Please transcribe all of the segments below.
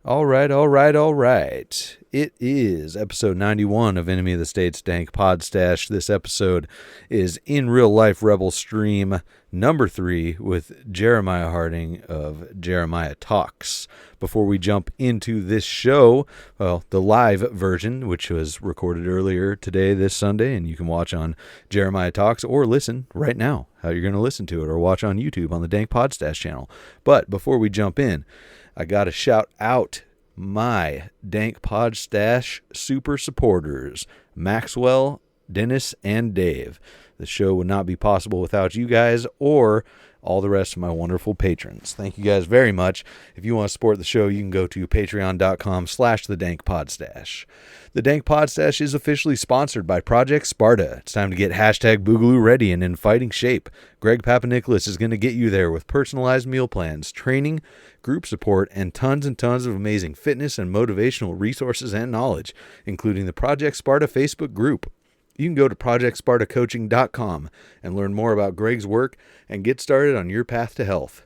All right. It is episode 91 of Enemy of the State's Dank Podstash. This episode is In Real Life Rebel Stream number 3 with Jeremiah Harding of Jeremiah Talks. Before we jump into this show, well, the live version, which was recorded earlier today, this Sunday, and you can watch on Jeremiah Talks or listen right now, how you're going to listen to it, or watch on YouTube on the Dank Podstash channel. But before we jump in, I got to shout out my Dank Podstash super supporters, Maxwell, Dennis, and Dave. The show would not be possible without you guys or all the rest of my wonderful patrons. Thank you guys very much. If you want to support the show, you can go to patreon.com/thedankpodstash. The Dank Podstash is officially sponsored by Project Sparta. It's time to get hashtag Boogaloo ready and in fighting shape. Greg Papanicholas is going to get you there with personalized meal plans, training, group support, and tons of amazing fitness and motivational resources and knowledge, including the Project Sparta Facebook group. You can go to projectspartacoaching.com and learn more about Greg's work and get started on your path to health.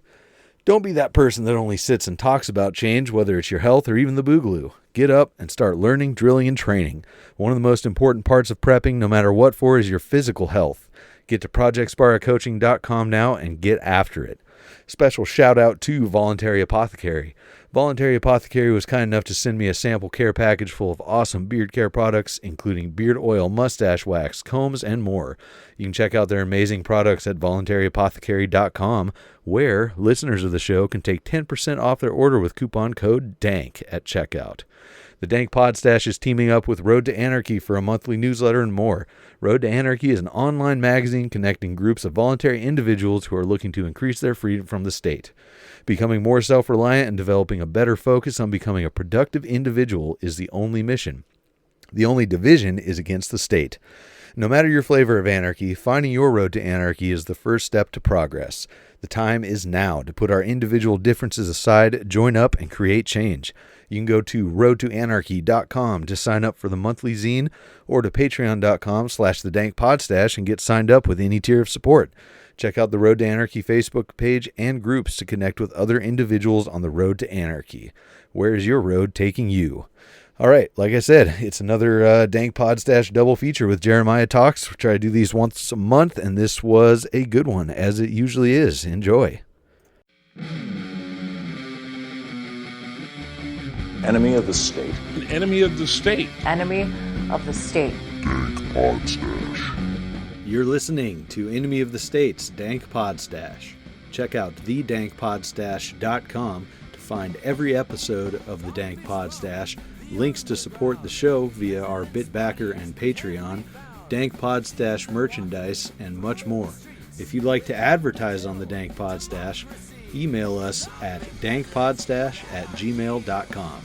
Don't be that person that only sits and talks about change, whether it's your health or even the boogaloo. Get up and start learning, drilling, and training. One of the most important parts of prepping, no matter what for, is your physical health. Get to projectspartacoaching.com now and get after it. Special shout out to Voluntary Apothecary. Voluntary Apothecary was kind enough to send me a sample care package full of awesome beard care products, including beard oil, mustache wax, combs, and more. You can check out their amazing products at voluntарyapothecary.com, where listeners of the show can take 10% off their order with coupon code DANK at checkout. The Dank Podstash is teaming up with Road to Anarchy for a monthly newsletter and more. Road to Anarchy is an online magazine connecting groups of voluntary individuals who are looking to increase their freedom from the state. Becoming more self-reliant and developing a better focus on becoming a productive individual is the only mission. The only division is against the state. No matter your flavor of anarchy, finding your road to anarchy is the first step to progress. The time is now to put our individual differences aside, join up, and create change. You can go to roadtoanarchy.com to sign up for the monthly zine or to patreon.com/thedankpodstash and get signed up with any tier of support. Check out the Road to Anarchy Facebook page and groups to connect with other individuals on the road to anarchy. Where is your road taking you? All right, like I said, it's another Dank Podstash double feature with Jeremiah Talks. We try to do these once a month, and this was a good one, as it usually is. Enjoy. Enemy of the state. An enemy of the state. Enemy of the state. Dank Podstash. You're listening to Enemy of the State's Dank Podstash. Check out thedankpodstash.com to find every episode of the Dank Podstash, links to support the show via our BitBacker and Patreon, Dank Podstash merchandise, and much more. If you'd like to advertise on the Dank Podstash, email us at dankpodstash@gmail.com.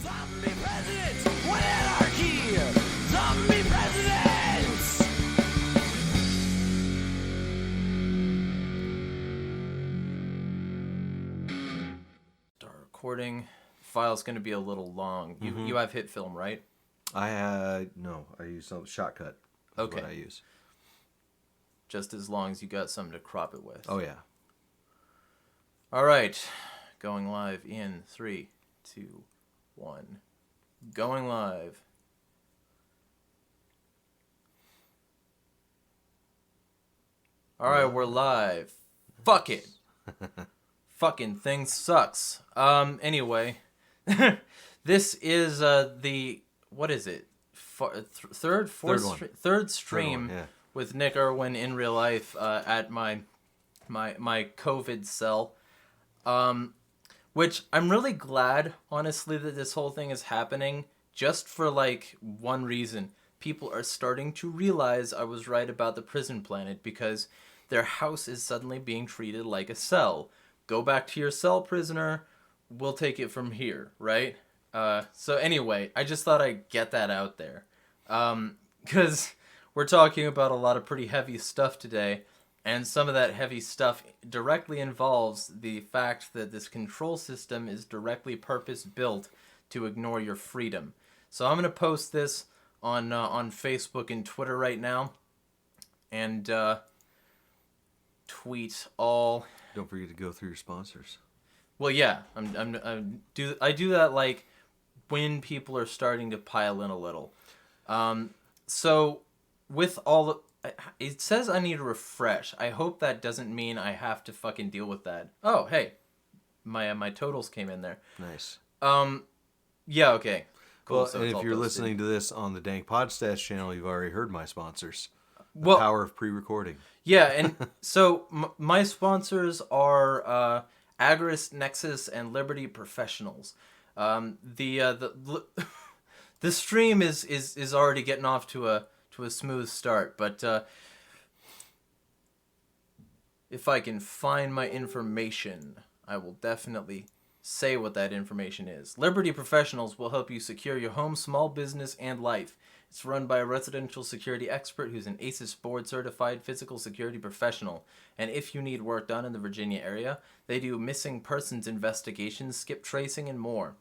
Start recording. File's going to be a little long. You have hit film, right? No, I use some Shotcut. Okay. What I use. Just as long as you got something to crop it with. Oh yeah. All right, going live in 3, 2, 1. Going live. All right, we're live. Fuck it. Fucking thing sucks. Anyway, this is what is it? Third stream with Nick Irwin in real life at my COVID cell. Which I'm really glad, honestly, that this whole thing is happening just for, like, one reason. People are starting to realize I was right about the prison planet because their house is suddenly being treated like a cell. Go back to your cell, prisoner. We'll take it from here, right? So anyway, I just thought I'd get that out there. Because we're talking about a lot of pretty heavy stuff today. And some of that heavy stuff directly involves the fact that this control system is directly purpose-built to ignore your freedom. So I'm going to post this on Facebook and Twitter right now, and tweet all. Don't forget to go through your sponsors. Well, yeah, I do that like when people are starting to pile in a little. So with all the... It says I need to refresh. I hope that doesn't mean I have to fucking deal with that. Oh, hey. My totals came in there. Nice. Yeah, okay. Cool. Well, So and it's if all you're posted. listening to this on the Dank Podstash channel, you've already heard my sponsors. The Well, power of pre-recording. yeah, and so my sponsors are Agorist Nexus and Liberty Professionals. The stream is already getting off to a smooth start, but if I can find my information, I will definitely say what that information is. Liberty Professionals will help you secure your home, small business, and life. It's run by a residential security expert who's an ACES board certified physical security professional. And if you need work done in the Virginia area, they do missing persons investigations, skip tracing, and more.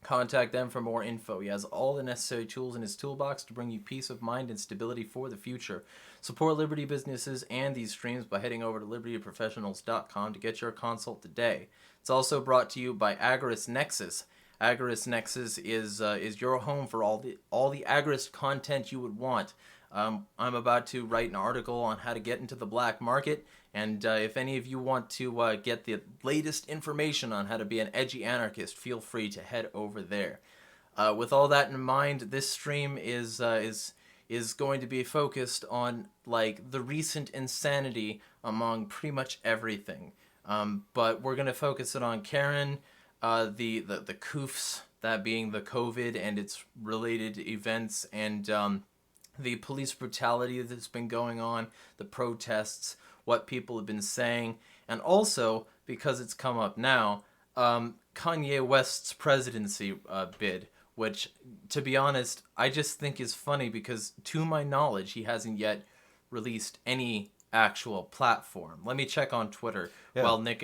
Contact them for more info. He has all the necessary tools in his toolbox to bring you peace of mind and stability for the future. Support Liberty businesses and these streams by heading over to libertyprofessionals.com to get your consult today. It's also brought to you by Agorist Nexus. Agorist Nexus is your home for all the Agorist content you would want. I'm about to write an article on how to get into the black market, and if any of you want to get the latest information on how to be an edgy anarchist, feel free to head over there. With all that in mind, this stream is going to be focused on like the recent insanity among pretty much everything. But we're gonna focus it on Karen, the COOFs, that being the COVID and its related events, and the police brutality that's been going on, the protests, what people have been saying, and also, because it's come up now, Kanye West's presidency bid, which, to be honest, I just think is funny because, to my knowledge, he hasn't yet released any actual platform. Let me check on Twitter while Nick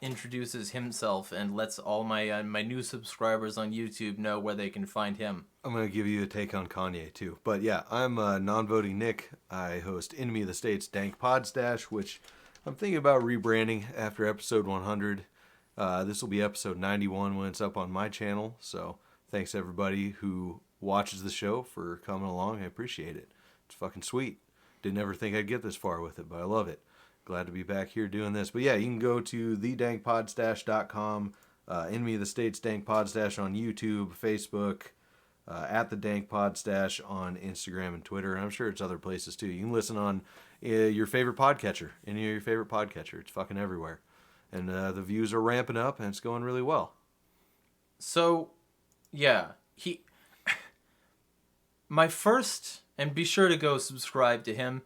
introduces himself and lets all my new subscribers on YouTube know where they can find him. I'm going to give you a take on Kanye, too. But yeah, I'm non-voting Nick. I host Enemy of the State's Dank Podstash, which I'm thinking about rebranding after episode 100. This will be episode 91 when it's up on my channel. So thanks everybody who watches the show for coming along. I appreciate it. It's fucking sweet. Didn't ever think I'd get this far with it, but I love it. Glad to be back here doing this. But yeah, you can go to thedankpodstash.com, Enemy of the State's Dank Podstash on YouTube, Facebook, at the Dank Podstash on Instagram and Twitter. And I'm sure it's other places too. You can listen on your favorite podcatcher, any of your favorite podcatcher. It's fucking everywhere. And the views are ramping up and it's going really well. So, yeah, my first... And be sure to go subscribe to him.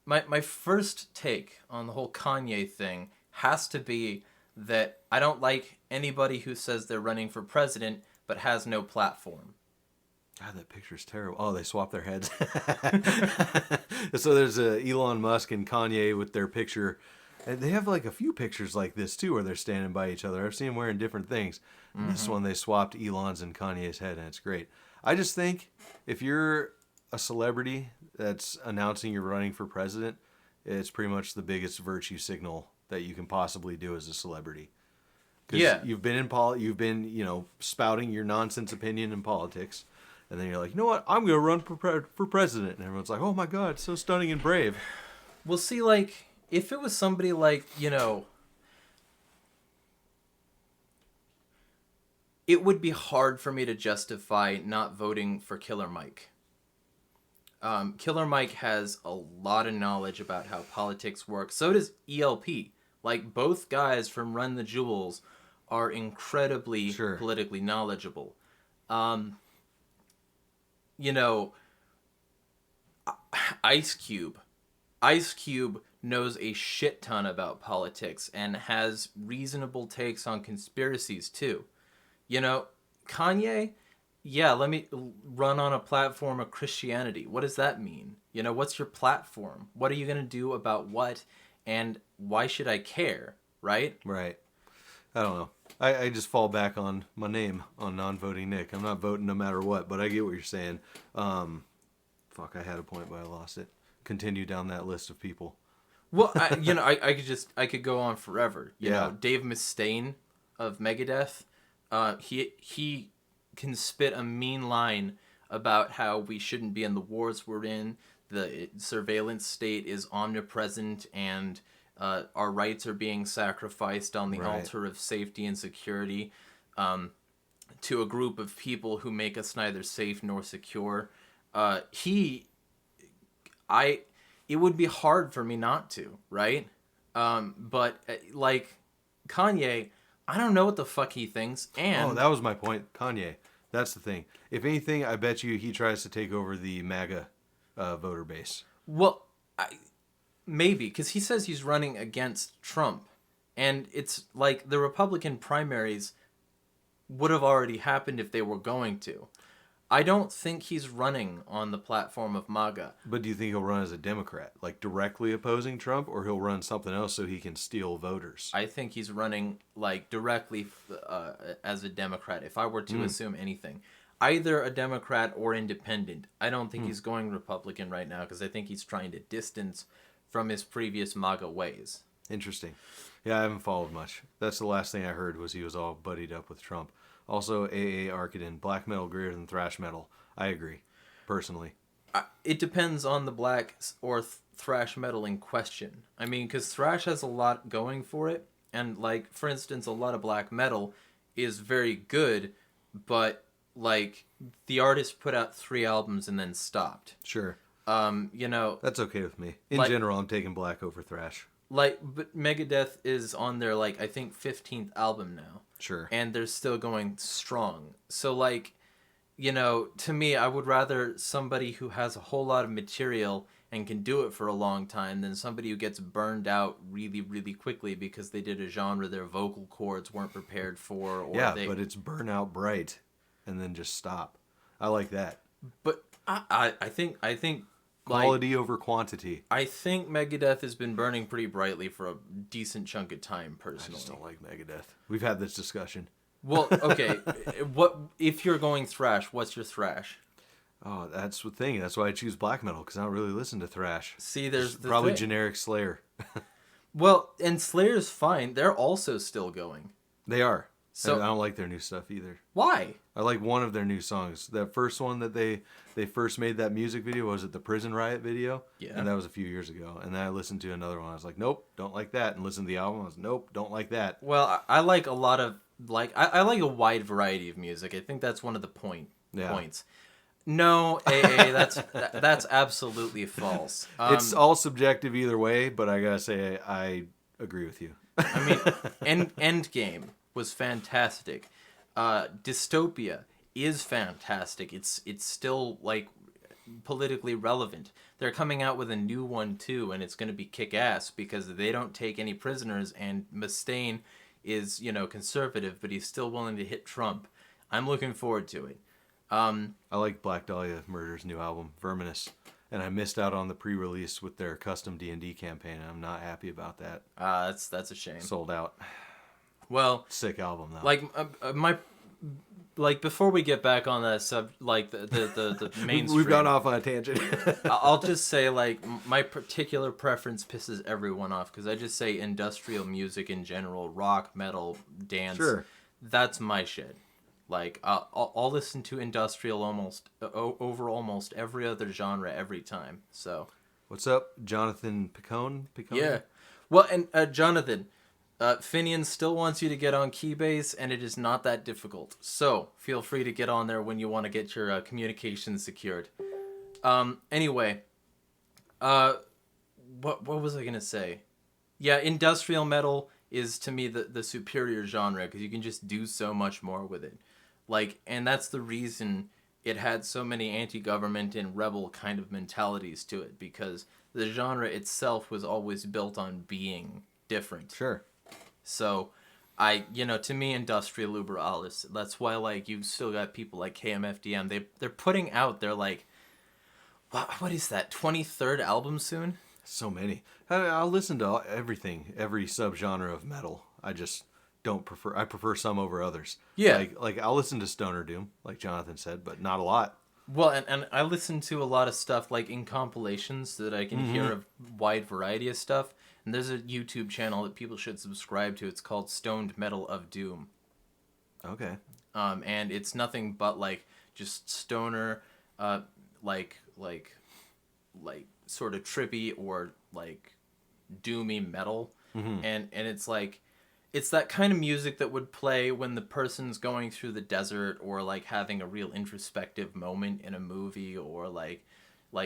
My first take on the whole Kanye thing has to be that I don't like anybody who says they're running for president but has no platform. God, that picture's terrible. Oh, they swapped their heads. So there's Elon Musk and Kanye with their picture. And they have like a few pictures like this too where they're standing by each other. I've seen them wearing different things. Mm-hmm. This one, they swapped Elon's and Kanye's head, and it's great. I just think if you're a celebrity that's announcing you're running for president, it's pretty much the biggest virtue signal that you can possibly do as a celebrity. Because you've been spouting your nonsense opinion in politics, and then you're like, you know what, I'm gonna run for president, and everyone's like, oh my god, so stunning and brave. Well, see, like if it was somebody like it would be hard for me to justify not voting for Killer Mike. Killer Mike has a lot of knowledge about how politics work. So does ELP. Like, both guys from Run the Jewels are incredibly politically knowledgeable. Ice Cube. Ice Cube knows a shit ton about politics and has reasonable takes on conspiracies, too. Kanye... Yeah, let me run on a platform of Christianity. What does that mean? What's your platform? What are you going to do about what? And why should I care? Right? Right. I don't know. I just fall back on my name on non-voting Nick. I'm not voting no matter what, but I get what you're saying. I had a point, but I lost it. Continue down that list of people. Well, I could go on forever. You know, Dave Mustaine of Megadeth, he can spit a mean line about how we shouldn't be in the wars we're in, the surveillance state is omnipresent, and our rights are being sacrificed on the altar of safety and security to a group of people who make us neither safe nor secure. It would be hard for me not to, right? But like Kanye, I don't know what the fuck he thinks. And that was my point. Kanye. That's the thing. If anything, I bet you he tries to take over the MAGA voter base. Well, maybe, because he says he's running against Trump. And it's like the Republican primaries would have already happened if they were going to. I don't think he's running on the platform of MAGA. But do you think he'll run as a Democrat, like directly opposing Trump, or he'll run something else so he can steal voters? I think he's running like directly as a Democrat. If I were to assume anything, either a Democrat or independent. I don't think he's going Republican right now because I think he's trying to distance from his previous MAGA ways. Interesting. Yeah, I haven't followed much. That's the last thing I heard was he was all buddied up with Trump. Also, A.A. Arkadin, black metal greater than thrash metal. I agree, personally. It depends on the black or thrash metal in question. I mean, because thrash has a lot going for it. And, like, for instance, a lot of black metal is very good, but, like, the artist put out 3 albums and then stopped. Sure. You know... That's okay with me. In general, I'm taking black over thrash. Like, but Megadeth is on their, like, I think 15th album now. Sure. And they're still going strong. So, like, you know, to me, I would rather somebody who has a whole lot of material and can do it for a long time than somebody who gets burned out really, really quickly because they did a genre their vocal cords weren't prepared for. Or but it's burn out bright and then just stop. I like that. But I think quality over quantity. I think Megadeth has been burning pretty brightly for a decent chunk of time, personally. I just don't like Megadeth. We've had this discussion. Well, okay. What if you're going thrash? What's your thrash? Oh, that's the thing. That's why I choose black metal, because I don't really listen to thrash. See, there's the probably thing. Generic Slayer. Well, and Slayer's fine. They're also still going. They are. So I don't like their new stuff either. Why? I like one of their new songs. That first one that they first made that music video, was it the Prison Riot video? Yeah. And that was a few years ago. And then I listened to another one. I was like, nope, don't like that. And listened to the album. I was nope, don't like that. Well, I like a lot of I like a wide variety of music. I think that's one of the points. No, that's absolutely false. It's all subjective either way, but I gotta say I agree with you. I mean, Endgame was fantastic. Dystopia is fantastic. It's still like politically relevant. They're coming out with a new one too, and it's going to be kick-ass because they don't take any prisoners, and Mustaine is, you know, conservative, but he's still willing to hit Trump. I'm looking forward to it. I like Black Dahlia Murder's new album, Verminous, and I missed out on the pre-release with their custom D&D campaign, and I'm not happy about that. That's a shame. Sold out. Well, sick album though. Like before we get back on that the mainstream. We've gone off on a tangent. I'll just say, like, my particular preference pisses everyone off because I just say industrial music in general, rock, metal, dance. Sure. That's my shit. Like, I'll listen to industrial over almost every other genre every time. So. What's up, Jonathan Picone? Yeah. Well, and Jonathan. Finian still wants you to get on Keybase, and it is not that difficult. So, feel free to get on there when you want to get your communications secured. Anyway, what was I going to say? Yeah, industrial metal is, to me, the superior genre, because you can just do so much more with it. Like, and that's the reason it had so many anti-government and rebel kind of mentalities to it, because the genre itself was always built on being different. Sure. So, to me, industrial uber alles. That's why, like, you've still got people like KMFDM. They're putting out their, like, what is that, 23rd album soon? So many. I'll listen to everything, every subgenre of metal. I just don't prefer. I prefer some over others. Yeah. Like I'll listen to Stoner Doom, like Jonathan said, but not a lot. Well, and I listen to a lot of stuff, like, in compilations so that I can hear a wide variety of stuff. And there's a YouTube channel that people should subscribe to. It's called Stoned Metal of Doom. Okay. and it's nothing but like just stoner, like sort of trippy or like doomy metal, and it's like it's that kind of music that would play when the person's going through the desert or like having a real introspective moment in a movie or like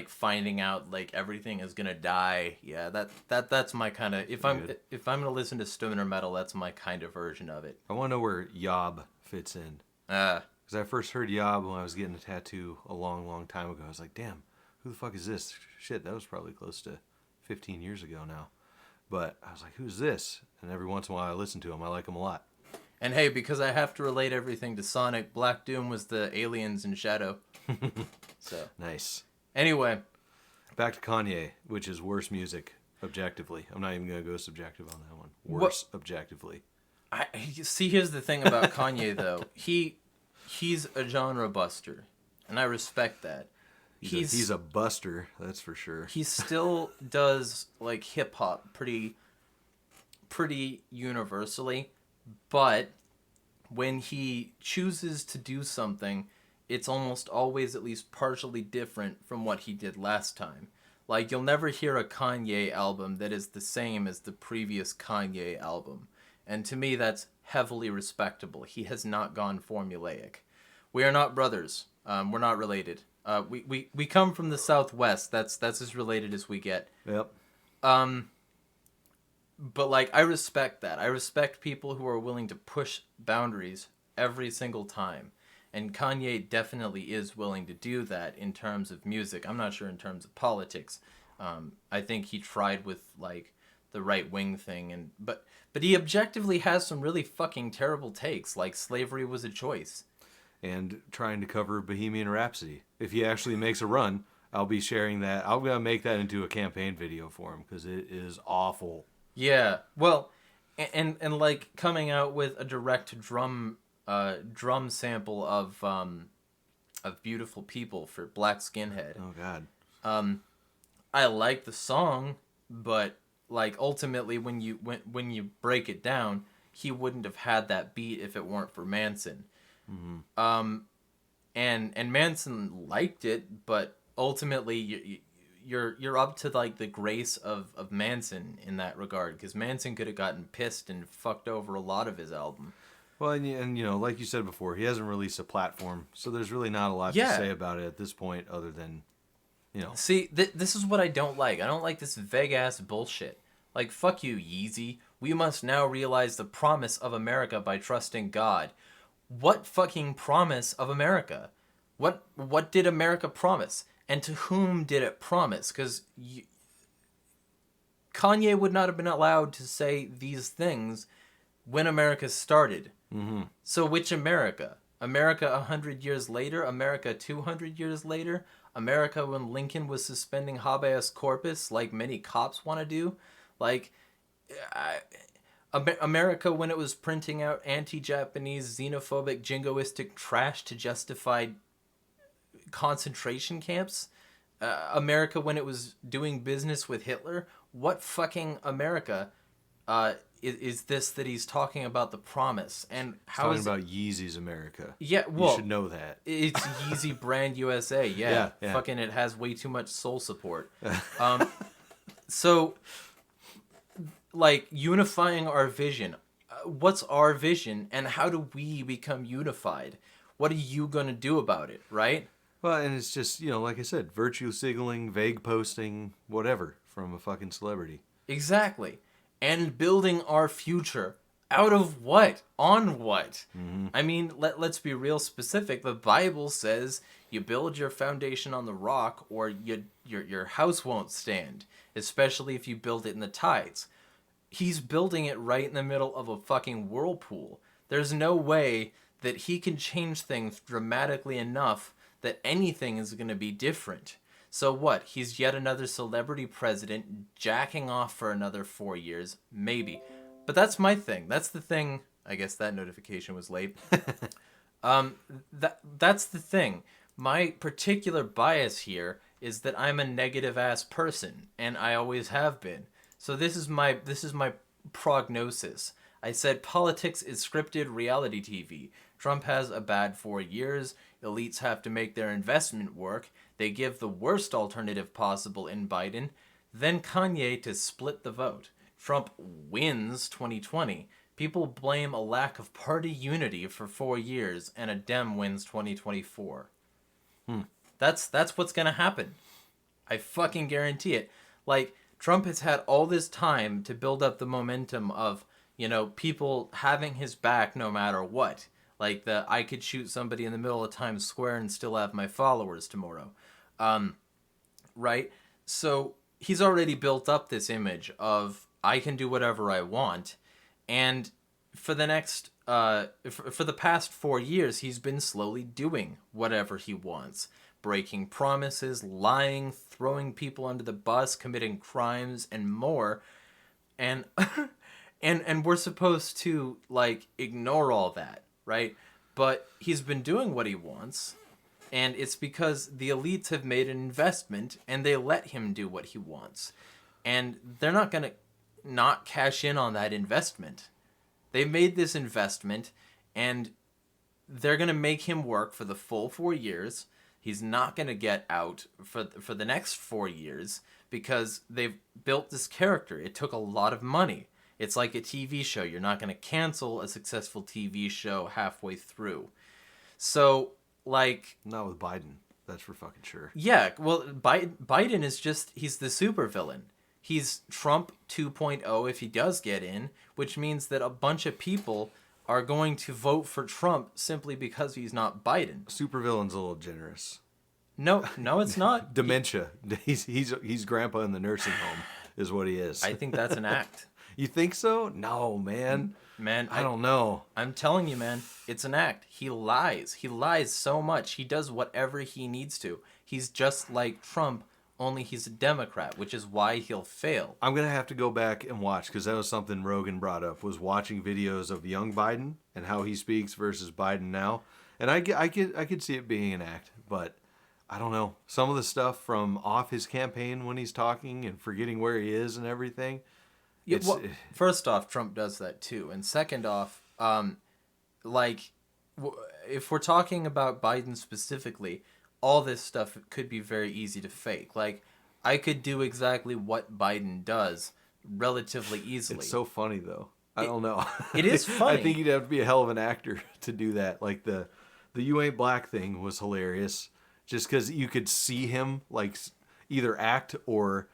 finding out like everything is gonna die. Yeah, that's my kind of if I'm gonna listen to stoner metal, that's my kind of version of it. I want to know where yob fits in. Because I first heard yob when I was getting a tattoo a long time ago. I was like, damn, who the fuck is this? Shit, that was probably close to 15 years ago now. But I was like, who's this? And every once in a while I listen to him. I like him a lot. And hey, because I have to relate everything to Sonic, Black Doom was the aliens in Shadow. So nice. Anyway. Back to Kanye, which is worse music, objectively. I'm not even going to go subjective on that one. Worse, objectively. See, here's the thing about Kanye, though. He's a genre buster, and I respect that. He's a buster, that's for sure. He still does like hip hop pretty universally, but when he chooses to do something, it's almost always at least partially different from what he did last time. Like, you'll never hear a Kanye album that is the same as the previous Kanye album. And to me, that's heavily respectable. He has not gone formulaic. We are not brothers. We're not related. We come from the Southwest. That's as related as we get. Yep. But like, I respect that. I respect people who are willing to push boundaries every single time. And Kanye definitely is willing to do that in terms of music. I'm not sure in terms of politics. I think he tried with like the right wing thing, but he objectively has some really fucking terrible takes, like slavery was a choice. And trying to cover Bohemian Rhapsody. If he actually makes a run, I'll be sharing that. I'm going to make that into a campaign video for him because it is awful. Yeah. Well, and like coming out with a direct drum sample of Beautiful People for Black Skinhead. Oh God. I like the song, but like ultimately when you break it down, he wouldn't have had that beat if it weren't for Manson. Mm-hmm. And Manson liked it, but ultimately you're up to like the grace of Manson in that regard, because Manson could have gotten pissed and fucked over a lot of his album. Well, and you know, like you said before, he hasn't released a platform, so there's really not a lot to say about it at this point, other than, you know. See, this is what I don't like. I don't like this vague ass bullshit. Like, fuck you, Yeezy. We must now realize the promise of America by trusting God. What fucking promise of America? What did America promise? And to whom did it promise? Because Kanye would not have been allowed to say these things when America started. Mm-hmm. So which America? America 100 years later? America 200 years later? America when Lincoln was suspending habeas corpus like many cops want to do? Like, America when it was printing out anti-Japanese, xenophobic, jingoistic trash to justify concentration camps? America when it was doing business with Hitler? What fucking America is this that he's talking about the promise? And how he's talking about Yeezy's America. Yeah, well, you should know that. It's Yeezy brand USA. Yeah. Fucking it has way too much soul support. So, like, unifying our vision. What's our vision, and how do we become unified? What are you gonna do about it, right? Well, and it's just, you know, like I said, virtue signaling, vague posting, whatever, from a fucking celebrity. Exactly. And building our future. Out of what? On what? Mm-hmm. I mean, let's be real specific. The Bible says you build your foundation on the rock or your house won't stand, especially if you build it in the tides. He's building it right in the middle of a fucking whirlpool. There's no way that he can change things dramatically enough that anything is going to be different. So what? He's yet another celebrity president jacking off for another 4 years, maybe. But that's my thing. That's the thing. I guess that notification was late. That's the thing. My particular bias here is that I'm a negative ass person, and I always have been. So this is my prognosis. I said politics is scripted reality TV. Trump has a bad 4 years. Elites have to make their investment work. They give the worst alternative possible in Biden. Then Kanye to split the vote. Trump wins 2020. People blame a lack of party unity for 4 years, and a Dem wins 2024. That's what's gonna happen. I fucking guarantee it. Like, Trump has had all this time to build up the momentum of, people having his back no matter what. Like, I could shoot somebody in the middle of Times Square and still have my followers tomorrow. Right? So he's already built up this image of, I can do whatever I want. And for the next, for the past 4 years, he's been slowly doing whatever he wants. Breaking promises, lying, throwing people under the bus, committing crimes, and more. And and we're supposed to, ignore all that, right? But he's been doing what he wants, and it's because the elites have made an investment, and they let him do what he wants. And they're not going to not cash in on that investment. They made this investment, and they're going to make him work for the full 4 years. He's not going to get out for the next 4 years because they've built this character. It took a lot of money. It's like a TV show. You're not going to cancel a successful TV show halfway through. So, Not with Biden. That's for fucking sure. Yeah, well, Biden is he's the supervillain. He's Trump 2.0 if he does get in, which means that a bunch of people are going to vote for Trump simply because he's not Biden. Supervillain's a little generous. No, it's not. Dementia. He's grandpa in the nursing home is what he is. I think that's an act. You think so? No, man. Man, I don't know. I'm telling you, man, it's an act. He lies. He lies so much. He does whatever he needs to. He's just like Trump, only he's a Democrat, which is why he'll fail. I'm going to have to go back and watch, because that was something Rogan brought up, was watching videos of young Biden and how he speaks versus Biden now. And I could see it being an act, but I don't know. Some of the stuff from off his campaign when he's talking and forgetting where he is and everything. Yeah, well, first off, Trump does that too. And second off, if we're talking about Biden specifically, all this stuff could be very easy to fake. Like, I could do exactly what Biden does relatively easily. It's so funny, though. I don't know. It is funny. I think you'd have to be a hell of an actor to do that. Like, the You Ain't Black thing was hilarious. Just because you could see him, either act or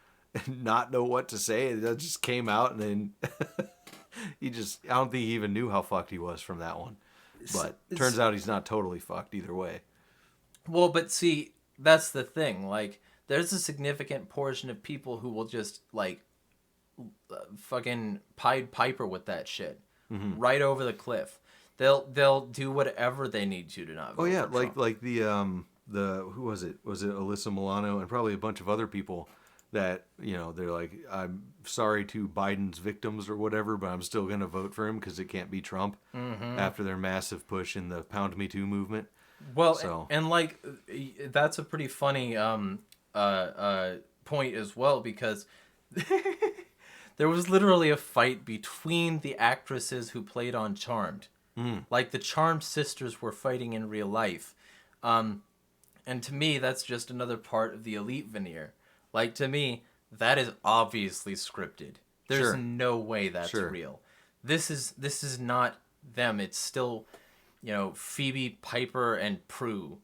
not know what to say. It just came out, and then I don't think he even knew how fucked he was from that one. But turns out he's not totally fucked either way. Well, but see, that's the thing. There's a significant portion of people who will just, fucking Pied Piper with that shit. Mm-hmm. Right over the cliff. They'll do whatever they need to not vote for Trump. like the who was it? Was it Alyssa Milano and probably a bunch of other people that, they're like, I'm sorry to Biden's victims or whatever, but I'm still going to vote for him because it can't be Trump after their massive push in the Pound Me Too movement. Well, so. and that's a pretty funny point as well, because there was literally a fight between the actresses who played on Charmed. The Charmed sisters were fighting in real life. And to me, that's just another part of the elite veneer. To me, that is obviously scripted. There's no way that's real. This is not them. It's still, Phoebe, Piper, and Prue,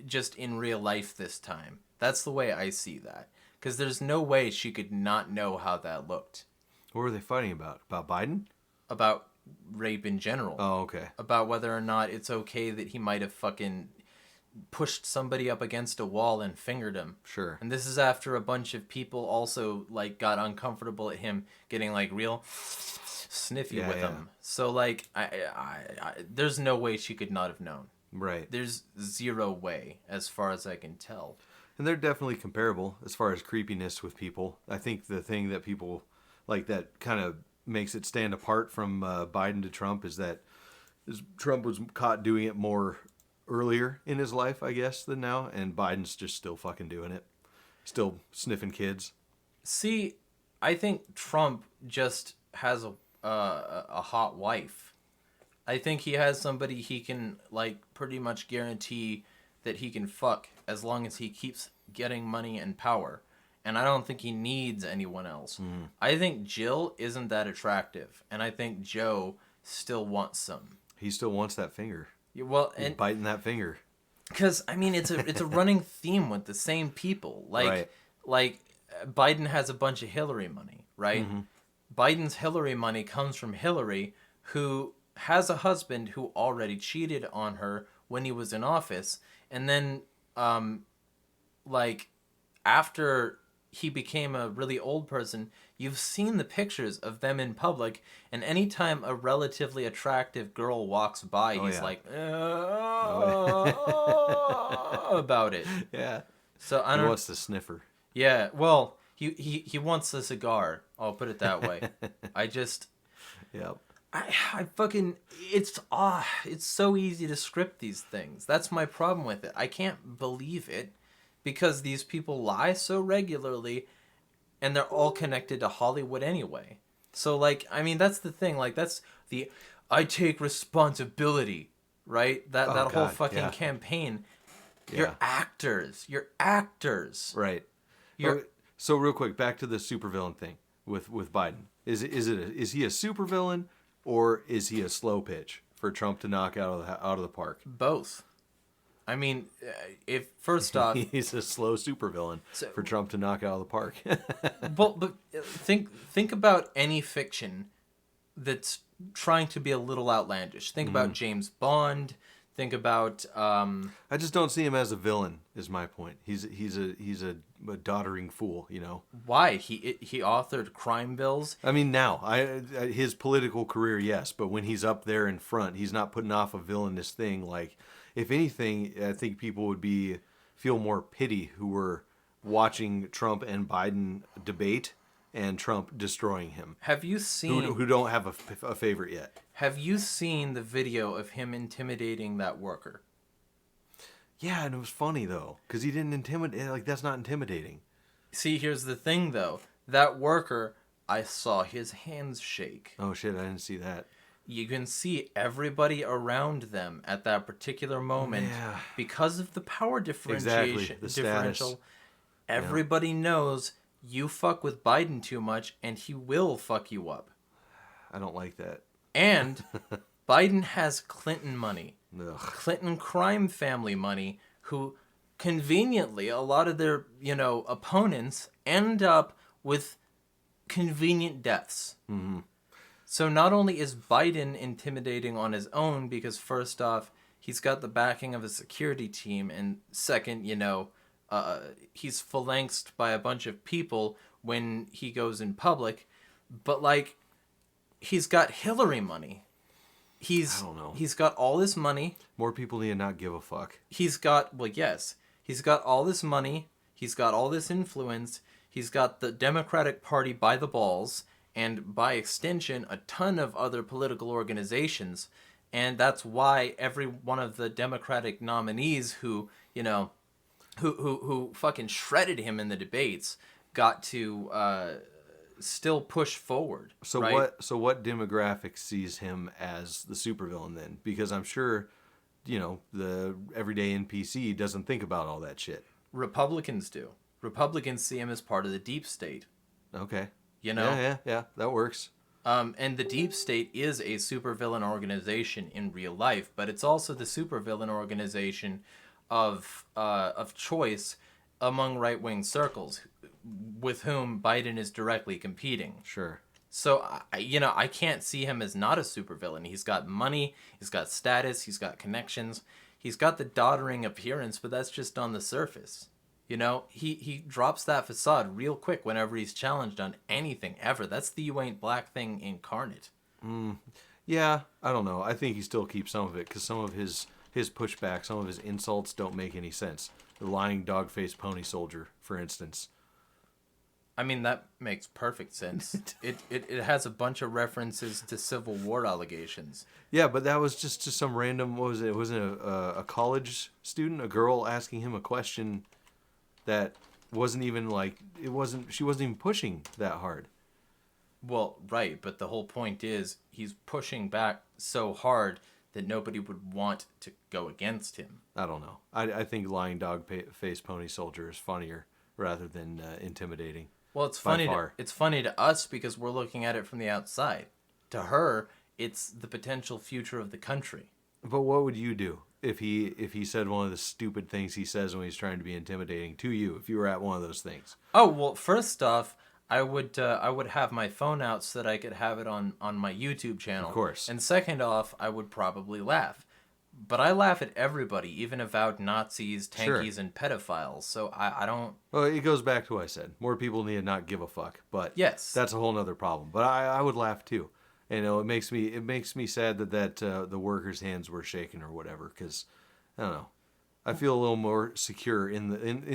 just in real life this time. That's the way I see that. Because there's no way she could not know how that looked. What were they fighting about? About Biden? About rape in general. Oh, okay. About whether or not it's okay that he might have fucking pushed somebody up against a wall and fingered him. Sure. And this is after a bunch of people also got uncomfortable at him getting real sniffy with him. So I there's no way she could not have known. Right. There's zero way as far as I can tell. And they're definitely comparable as far as creepiness with people. I think the thing that people that kind of makes it stand apart from Biden to Trump is that Trump was caught doing it more earlier in his life, I guess, than now, and Biden's just still fucking doing it. Still sniffing kids. See, I think Trump just has a hot wife. I think he has somebody he can, like, pretty much guarantee that he can fuck as long as he keeps getting money and power. And I don't think he needs anyone else. I think Jill isn't that attractive, and I think Joe still wants some. He still wants that finger. Yeah, well, He's and biting that finger. because I mean, it's a running theme with the same people. Like Biden has a bunch of Hillary money, right? Biden's Hillary money comes from Hillary, who has a husband who already cheated on her when he was in office, and then like after he became a really old person, you've seen the pictures of them in public, and anytime a relatively attractive girl walks by, he's like, about it. Yeah. So I He don't. wants the sniffer. Yeah. Well, he wants the cigar. I'll put it that way. I just. Yep. I fucking. It's so easy to script these things. That's my problem with it. I can't believe it. Because these people lie so regularly, and they're all connected to Hollywood anyway. So, like, I mean, that's the thing. Like, that's the I take responsibility, right? That whole fucking campaign. Yeah. You're actors. You're actors. Right. So real quick, back to the supervillain thing with Biden. Is he a supervillain, or is he a slow pitch for Trump to knock out of the park? Both. I mean, if first off, he's a slow supervillain for Trump to knock out of the park. but think about any fiction that's trying to be a little outlandish. Think about James Bond. Think about. I just don't see him as a villain. Is my point. He's a doddering fool. You know. Why he authored crime bills? I mean, now his political career, yes, but when he's up there in front, he's not putting off a villainous thing like. If anything, I think people would feel more pity who were watching Trump and Biden debate and Trump destroying him. Have you seen who don't have a favorite yet? Have you seen the video of him intimidating that worker? Yeah, and it was funny though because he didn't intimidate. Like that's not intimidating. See, here's the thing though. That worker, I saw his hands shake. Oh shit, I didn't see that. You can see everybody around them at that particular moment because of the power differentiation. Exactly, the differential. status. Everybody knows you fuck with Biden too much, and he will fuck you up. I don't like that. And Biden has Clinton money, Ugh. Clinton crime family money, who conveniently a lot of their opponents end up with convenient deaths. Mm-hmm. So not only is Biden intimidating on his own because first off, he's got the backing of a security team, and second, he's phalanxed by a bunch of people when he goes in public, but like, he's got Hillary money. I don't know. He's got all this money. More people need to not give a fuck. He's got all this money. He's got all this influence. He's got the Democratic Party by the balls. And by extension, a ton of other political organizations. And that's why every one of the Democratic nominees who fucking shredded him in the debates got to still push forward. So right? what demographic sees him as the supervillain then? Because I'm sure, the everyday NPC doesn't think about all that shit. Republicans do. Republicans see him as part of the deep state. Okay. Yeah, that works. And the deep state is a supervillain organization in real life, but it's also the supervillain organization of choice among right-wing circles with whom Biden is directly competing. Sure. So, I can't see him as not a supervillain. He's got money, he's got status, he's got connections, he's got the doddering appearance, but that's just on the surface. He drops that facade real quick whenever he's challenged on anything ever. That's the you ain't black thing incarnate. Yeah, I don't know. I think he still keeps some of it because some of his pushback, some of his insults don't make any sense. The lying dog-faced pony soldier, for instance. I mean, that makes perfect sense. It has a bunch of references to Civil War allegations. Yeah, but that was just some random, what was it? It wasn't a college student, a girl asking him a question that wasn't even she wasn't even pushing that hard. Well, right, but the whole point is he's pushing back so hard that nobody would want to go against him. I don't know. I think lying dog face pony soldier is funnier rather than intimidating. Well, it's funny. It's funny to us because we're looking at it from the outside. To her, it's the potential future of the country. But what would you do if he said one of the stupid things he says when he's trying to be intimidating to you? If you were at one of those things. Oh well, first off, I would have my phone out so that I could have it on my YouTube channel. Of course. And second off, I would probably laugh. But I laugh at everybody, even avowed Nazis, tankies, and pedophiles. So I don't... Well, it goes back to what I said. More people need to not give a fuck. But yes, that's a whole nother problem. But I would laugh too. You know, it makes me sad that the workers' hands were shaken or whatever. Because, I don't know. I feel a little more secure in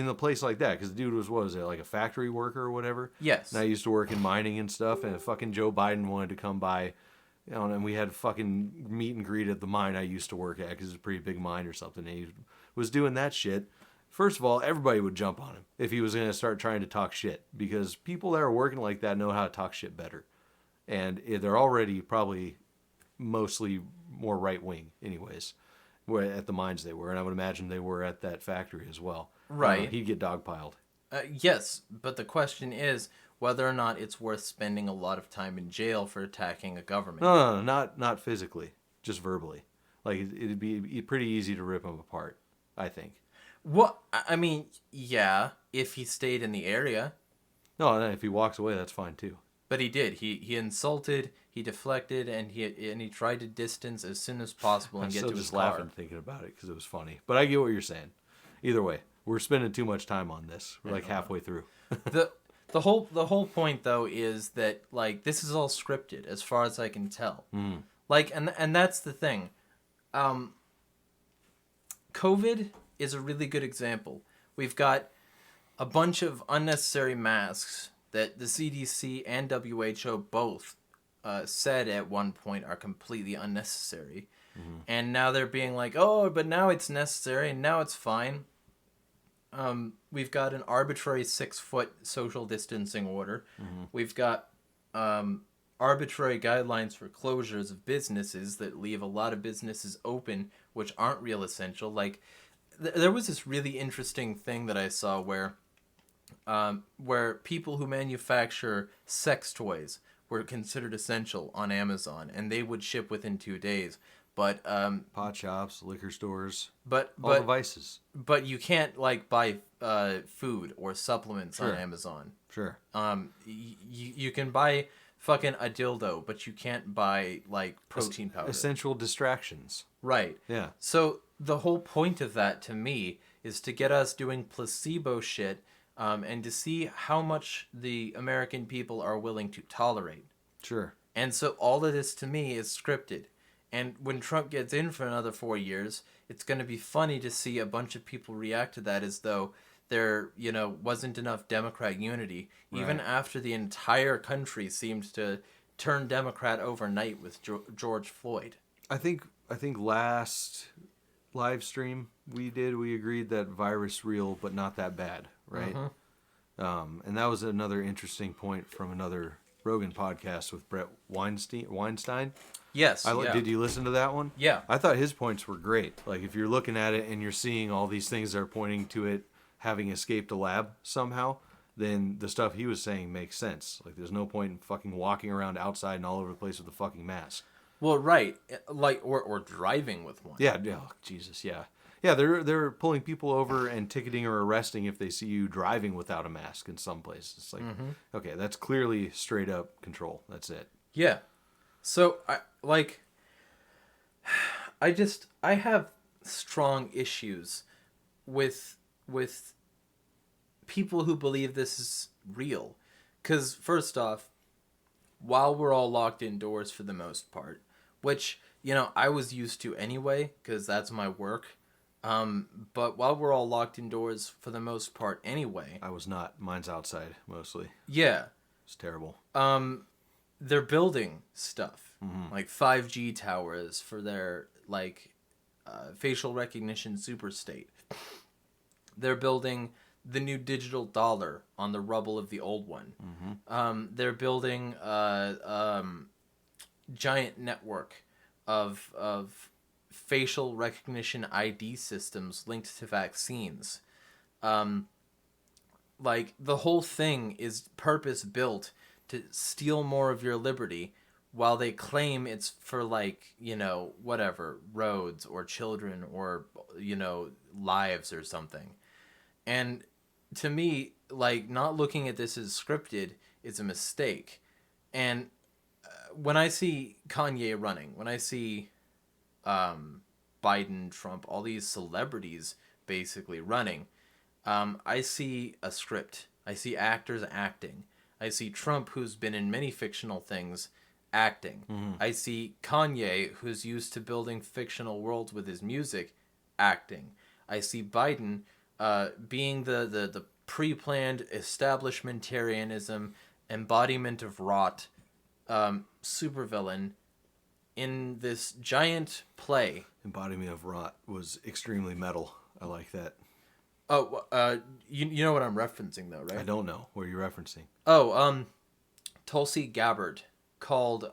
the place like that. Because the dude what was it, like a factory worker or whatever? Yes. And I used to work in mining and stuff. And fucking Joe Biden wanted to come by... You know, and we had fucking meet and greet at the mine I used to work at because it's a pretty big mine or something. And he was doing that shit. First of all, everybody would jump on him if he was going to start trying to talk shit because people that are working like that know how to talk shit better. And they're already probably mostly more right wing anyways, where at the mines they were. And I would imagine they were at that factory as well. Right. He'd get dogpiled. Yes, but the question is whether or not it's worth spending a lot of time in jail for attacking a government. No, not physically, just verbally. Like it'd be pretty easy to rip him apart, I think. Well, I mean, yeah, if he stayed in the area. No, if he walks away, that's fine too. But he did. He insulted, he deflected, and he tried to distance as soon as possible and get to his car. I'm still just laughing thinking about it because it was funny. But I get what you're saying. Either way, we're spending too much time on this. We're like halfway through. The whole point though is that like this is all scripted as far as I can tell. Mm. Like and that's the thing. COVID is a really good example. We've got a bunch of unnecessary masks that the CDC and WHO both said at one point are completely unnecessary. Mm-hmm. And now they're being like, oh, but now it's necessary and now it's fine. We've got an arbitrary 6-foot social distancing order. Mm-hmm. We've got arbitrary guidelines for closures of businesses that leave a lot of businesses open, which aren't real essential. Like, there was this really interesting thing that I saw where people who manufacture sex toys were considered essential on Amazon, and they would ship within 2 days. But pot shops, liquor stores, all devices. But you can't like buy food or supplements on Amazon. Sure. You can buy fucking a dildo, but you can't buy like protein powder. Essential distractions. Right. Yeah. So the whole point of that to me is to get us doing placebo shit, and to see how much the American people are willing to tolerate. Sure. And so all of this to me is scripted. And when Trump gets in for another 4 years, it's going to be funny to see a bunch of people react to that as though there, wasn't enough Democrat unity, even after the entire country seemed to turn Democrat overnight with George Floyd. I think last live stream we agreed that virus real, but not that bad, right? Mm-hmm. And that was another interesting point from another Rogan podcast with Brett Weinstein. Yes. Did you listen to that one? Yeah. I thought his points were great. Like, if you're looking at it and you're seeing all these things that are pointing to it having escaped a lab somehow, then the stuff he was saying makes sense. Like, there's no point in fucking walking around outside and all over the place with a fucking mask. Well, right. Like, or driving with one. Yeah. Oh, Jesus, yeah. Yeah, they're pulling people over and ticketing or arresting if they see you driving without a mask in some places. It's like, okay, that's clearly straight up control. That's it. Yeah. So, I have strong issues with people who believe this is real. Because, first off, while we're all locked indoors for the most part, which, I was used to anyway, because that's my work, but while we're all locked indoors for the most part anyway... I was not. Mine's outside, mostly. Yeah. It's terrible. They're building stuff, like 5G towers for their facial recognition super state. They're building the new digital dollar on the rubble of the old one. Mm-hmm. They're building a giant network of facial recognition ID systems linked to vaccines. Like, the whole thing is purpose built to steal more of your liberty, while they claim it's for, like, you know, whatever, roads or children or, you know, lives or something. And to me, like, not looking at this as scripted is a mistake. And when I see Kanye running, when I see Biden, Trump, all these celebrities basically running, I see a script. I see actors acting. I see Trump, who's been in many fictional things, acting. Mm-hmm. I see Kanye, who's used to building fictional worlds with his music, acting. I see Biden being the pre-planned establishmentarianism, embodiment of rot, supervillain in this giant play. Embodiment of rot was extremely metal. I like that. Oh, you know what I'm referencing though, right? I don't know. What are you referencing? Oh, Tulsi Gabbard called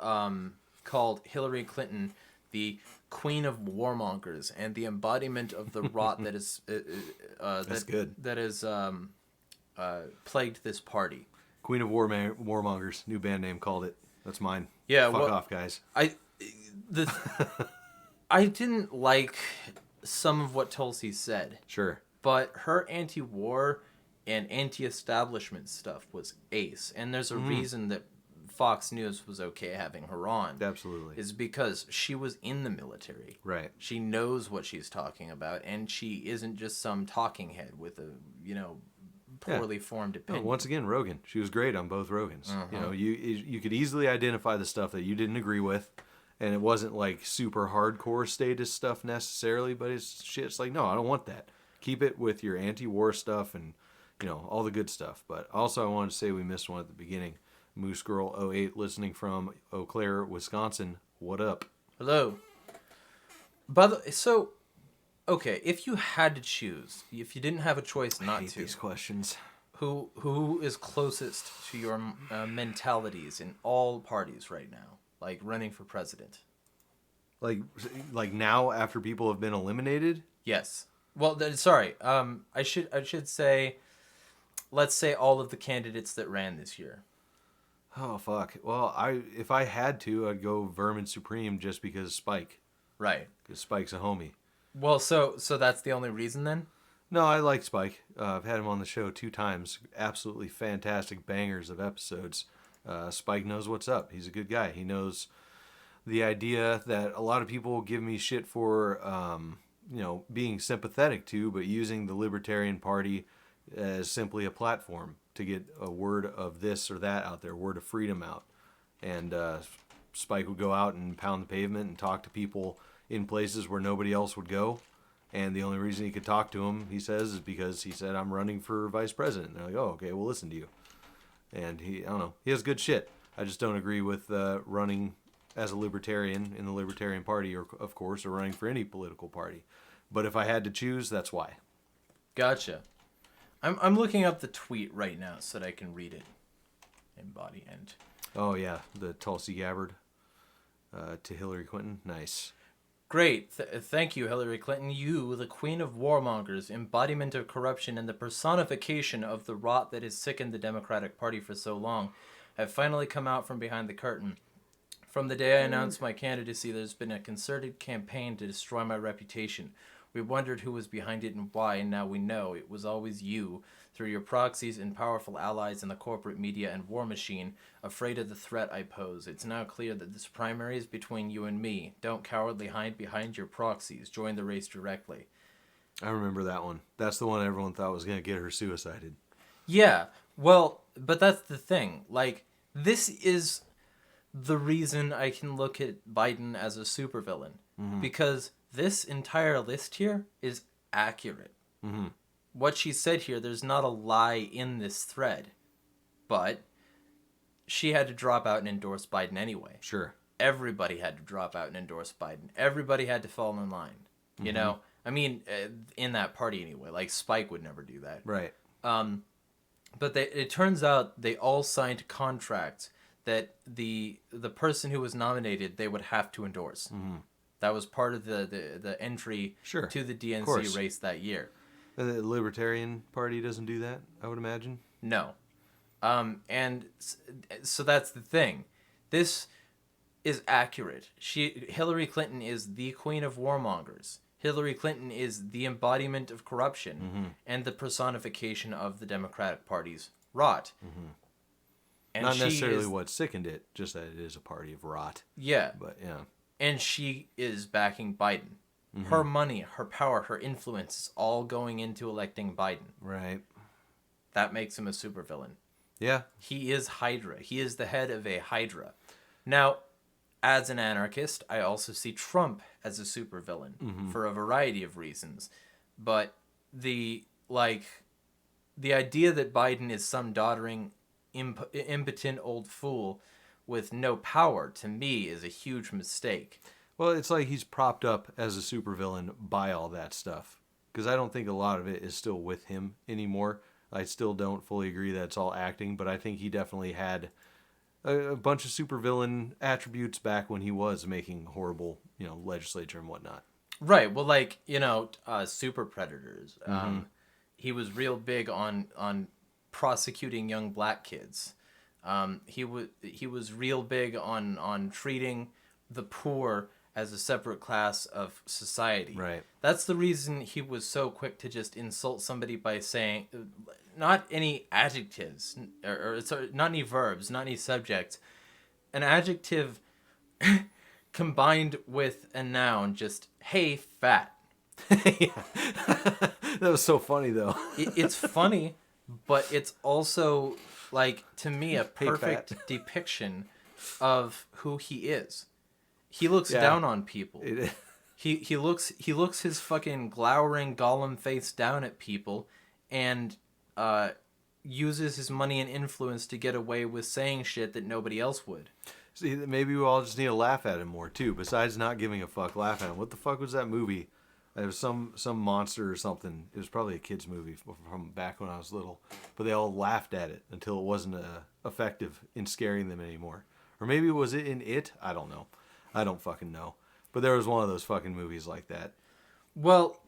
Hillary Clinton the queen of warmongers and the embodiment of the rot that is That's good. That is plagued this party. Queen of Warmongers, new band name, called it. That's mine. Yeah, Fuck off, guys. I didn't like some of what Tulsi said. Sure. But her anti-war and anti-establishment stuff was ace. And there's a reason that Fox News was okay having her on. Absolutely. Is because she was in the military. Right. She knows what she's talking about, and she isn't just some talking head with a, you know, poorly formed opinion. No, once again, Rogan. She was great on both Rogans. Uh-huh. You know, you could easily identify the stuff that you didn't agree with, and it wasn't like super hardcore statist stuff necessarily, but it's like, no, I don't want that. Keep it with your anti-war stuff and, you know, all the good stuff. But also I wanted to say we missed one at the beginning. Moose Girl 08 listening from Eau Claire, Wisconsin. What up? Hello. Okay, if you had to choose, if you didn't have a choice not I hate to, these questions. Who is closest to your mentalities in all parties right now, like running for president? Like now after people have been eliminated? Yes. Well, sorry. I should say, let's say all of the candidates that ran this year. Oh fuck. Well, if I had to, I'd go Vermin Supreme just because Spike. Right. Because Spike's a homie. Well, so that's the only reason then? No, I like Spike. I've had him on the show 2 times. Absolutely fantastic bangers of episodes. Spike knows what's up. He's a good guy. He knows the idea that a lot of people give me shit for, you know, being sympathetic to, but using the Libertarian Party as simply a platform to get a word of this or that out there, word of freedom out. And Spike would go out and pound the pavement and talk to people in places where nobody else would go. And the only reason he could talk to him, he says, is because he said, I'm running for vice president. And they're like, oh, okay, we'll listen to you. And I don't know, he has good shit. I just don't agree with running as a libertarian in the Libertarian Party, or of course, or running for any political party. But if I had to choose, that's why. Gotcha. I'm looking up the tweet right now so that I can read it. Embody and. Oh yeah, the Tulsi Gabbard to Hillary Clinton. Nice. Great. Thank you, Hillary Clinton. You, the queen of warmongers, embodiment of corruption, and the personification of the rot that has sickened the Democratic Party for so long, have finally come out from behind the curtain. From the day I announced my candidacy, there's been a concerted campaign to destroy my reputation. We wondered who was behind it and why, and now we know it was always you, through your proxies and powerful allies in the corporate media and war machine, afraid of the threat I pose. It's now clear that this primary is between you and me. Don't cowardly hide behind your proxies. Join the race directly. I remember that one. That's the one everyone thought was going to get her suicided. Yeah, well, but that's the thing. Like, this is the reason I can look at Biden as a supervillain. Mm-hmm. Because this entire list here is accurate. Mm-hmm. What she said here, there's not a lie in this thread. But she had to drop out and endorse Biden anyway. Sure. Everybody had to drop out and endorse Biden. Everybody had to fall in line. You know? I mean, in that party anyway. Like, Spike would never do that. Right. But it turns out they all signed contracts that the person who was nominated they would have to endorse. That was part of the entry Sure, to the of course. DNC race that year. The Libertarian Party doesn't do that, I would imagine. No. And so that's the thing. This is accurate. Hillary Clinton is the queen of warmongers. Hillary Clinton is the embodiment of corruption and the personification of the Democratic Party's rot. And Not necessarily what sickened it, just that it is a party of rot. Yeah. But yeah. And she is backing Biden. Her money, her power, her influence is all going into electing Biden. Right. That makes him a supervillain. Yeah. He is Hydra. He is the head of a Hydra. Now, as an anarchist, I also see Trump as a supervillain for a variety of reasons. But the idea that Biden is some doddering, impotent old fool with no power, to me, is a huge mistake. Well, it's like he's propped up as a supervillain by all that stuff. Because I don't think a lot of it is still with him anymore. I still don't fully agree that it's all acting, but I think he definitely had a bunch of supervillain attributes back when he was making horrible, legislature and whatnot. Right. Well, super predators. He was real big on prosecuting young black kids. He was real big on treating the poor as a separate class of society. Right. That's the reason he was so quick to just insult somebody by saying, not any adjectives, or not any verbs, not any subjects. An adjective combined with a noun, just, hey, fat. That was so funny, though. It's funny, but it's also, to me, a perfect depiction of who he is. He looks down on people. He looks his fucking glowering Gollum face down at people, and uses his money and influence to get away with saying shit that nobody else would. See, maybe we all just need to laugh at him more too. Besides not giving a fuck, laugh at him. What the fuck was that movie? It was some monster or something. It was probably a kid's movie from back when I was little. But they all laughed at it until it wasn't effective in scaring them anymore. Or maybe was it in It? I don't know. I don't fucking know. But there was one of those fucking movies like that. Well,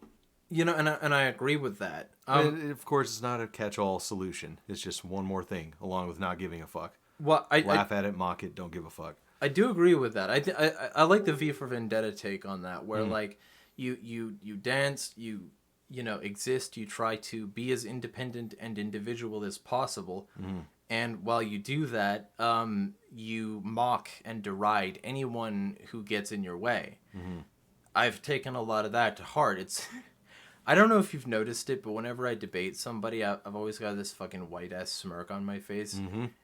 and I agree with that. Of course, it's not a catch-all solution. It's just one more thing, along with not giving a fuck. Well, Laugh at it, mock it, don't give a fuck. I do agree with that. I like the V for Vendetta take on that, where you dance, you exist, you try to be as independent and individual as possible. And while you do that, you mock and deride anyone who gets in your way. I've taken a lot of that to heart. I don't know if you've noticed it, but whenever I debate somebody, I've always got this fucking white-ass smirk on my face.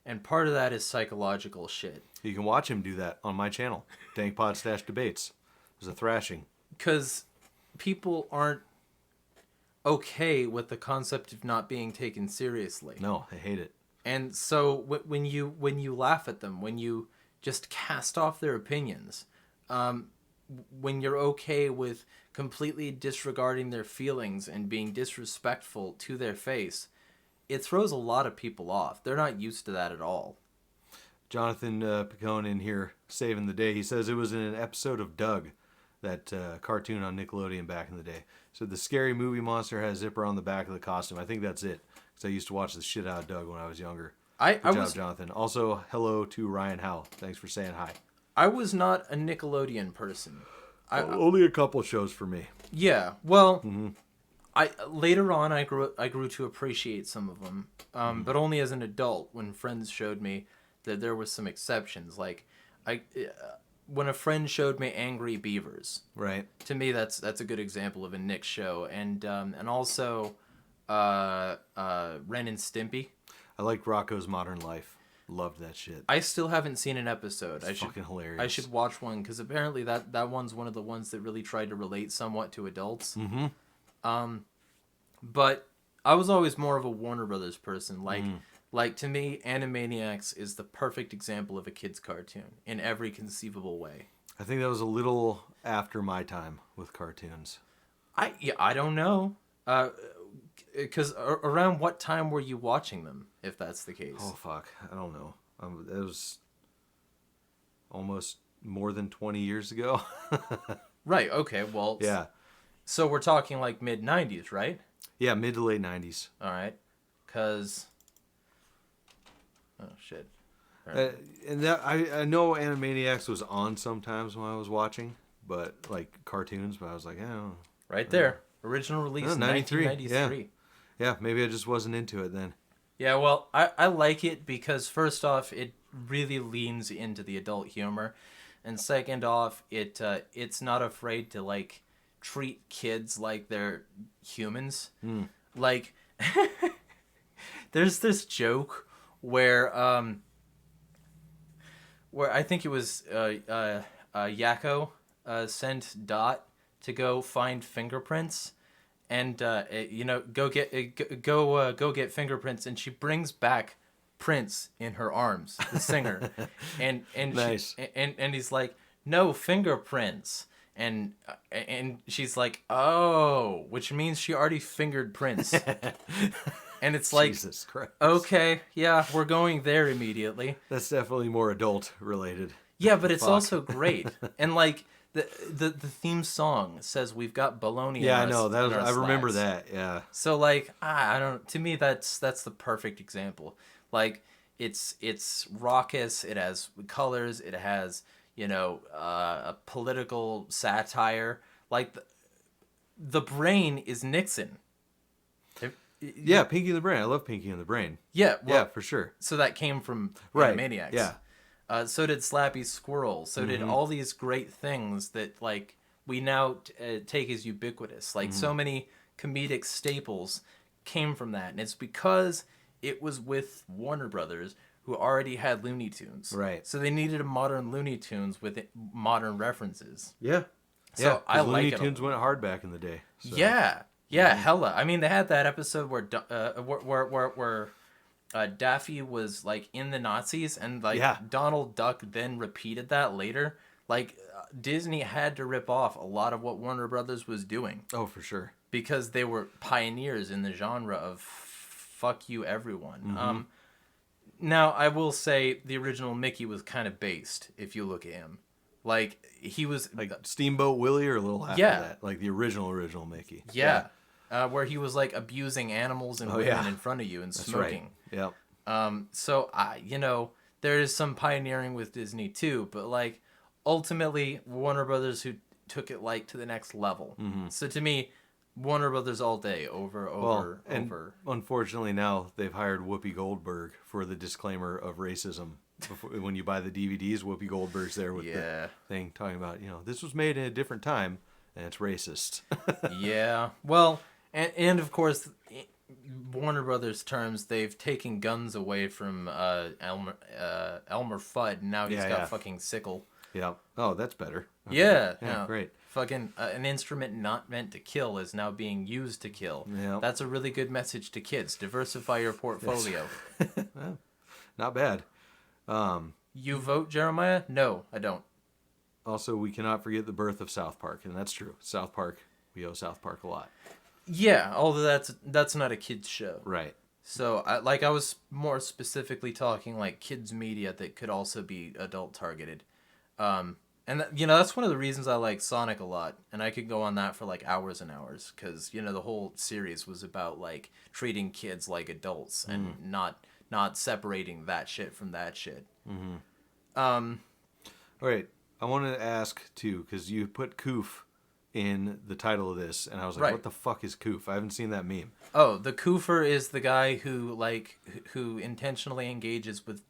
And part of that is psychological shit. You can watch him do that on my channel, Dank Podstash Debates. There's a thrashing. Because people aren't okay with the concept of not being taken seriously. No, I hate it. And so when you laugh at them, when you just cast off their opinions, when you're okay with completely disregarding their feelings and being disrespectful to their face, it throws a lot of people off. They're not used to that at all. Jonathan Picone in here saving the day. He says it was in an episode of Doug, that cartoon on Nickelodeon back in the day. So the scary movie monster has a zipper on the back of the costume. I think that's it. Because I used to watch the shit out of Doug when I was younger. Good job, Jonathan. Also, hello to Ryan Howell. Thanks for saying hi. I was not a Nickelodeon person. Only a couple shows for me. Yeah, well, later on I grew to appreciate some of them, but only as an adult when friends showed me that there were some exceptions. When a friend showed me Angry Beavers, right? To me, that's a good example of a Nick show, and also Ren and Stimpy. I liked Rocco's Modern Life. Loved that shit. I still haven't seen an episode. It's fucking hilarious. I should watch one because apparently that one's one of the ones that really tried to relate somewhat to adults. But I was always more of a Warner Brothers person. Like to me, Animaniacs is the perfect example of a kid's cartoon in every conceivable way. I think that was a little after my time with cartoons. I don't know. Because around what time were you watching them, if that's the case? Oh, fuck. I don't know. It was almost more than 20 years ago. Right. Okay. Well. Yeah. So we're talking like mid 90s, right? Yeah, mid to late 90s. All right. Cause. Oh shit. All right. And that I know Animaniacs was on sometimes when I was watching, but like cartoons. But I was like, oh, Right there. Original release in 93. 1993. Yeah, maybe I just wasn't into it then. Yeah, well, I like it because first off, it really leans into the adult humor, and second off, it's not afraid to like treat kids like they're humans. Like, there's this joke where I think it was Yakko sent Dot to go find fingerprints, and go get fingerprints, and she brings back Prince in her arms, the singer, and Nice. and he's like, no fingerprints, and she's like, oh, which means she already fingered Prince. And it's like, Jesus Christ. okay, yeah, we're going there immediately. That's definitely more adult related. Yeah, but it's Fuck. also great. And like the theme song says we've got baloney. Yeah, in I know. our, That in was, our I remember slacks. that. Yeah. So like, I don't. To me, that's the perfect example. Like, it's raucous. It has colors. It has a political satire. Like the brain is Nixon. Yeah, Pinky and the Brain. I love Pinky and the Brain. Yeah. Well, Yeah, for sure. So that came from Right. Animaniacs. Yeah. So did Slappy Squirrel. So did all these great things that like we now take as ubiquitous. Like so many comedic staples came from that, and it's because it was with Warner Brothers, who already had Looney Tunes. Right. So they needed a modern Looney Tunes with modern references. Yeah. So Yeah, I like Looney it. Tunes went hard back in the day. So. Yeah. Yeah. Hella. I mean, they had that episode where Daffy was like in the Nazis, and like Donald Duck then repeated that later. Like Disney had to rip off a lot of what Warner Brothers was doing Oh, for sure. because they were pioneers in the genre of fuck you everyone. Now I will say the original Mickey was kind of based if you look at him. Like he was Like Steamboat Willie or a little after Yeah. that. Like the original Mickey. yeah. Where he was like abusing animals and women yeah. in front of you and That's smoking. right. Yep. So there is some pioneering with Disney too, but like ultimately Warner Brothers who took it like to the next level. So to me, Warner Brothers all day over. Unfortunately, now they've hired Whoopi Goldberg for the disclaimer of racism. When you buy the DVDs, Whoopi Goldberg's there with the thing talking about, this was made in a different time and it's racist. Yeah. Well, and of course, Warner Brothers terms, they've taken guns away from Elmer Fudd. And now he's got fucking sickle. Yeah. Oh, that's better. Okay. Yeah. Yeah, no, great. Fucking an instrument not meant to kill is now being used to kill. Yeah. That's a really good message to kids. Diversify your portfolio. Well, not bad. You vote, Jeremiah? No, I don't. Also, we cannot forget the birth of South Park, and that's true. South Park, we owe South Park a lot. Yeah, although that's not a kids show. Right. So I was more specifically talking like kids media that could also be adult targeted. That's one of the reasons I like Sonic a lot, and I could go on that for like hours and hours because the whole series was about like treating kids like adults and not separating that shit from that shit. All right. I wanted to ask too, because you put Koof in the title of this, and I was like, what the fuck is Koof? I haven't seen that meme. Oh, the Koofer is the guy who intentionally engages with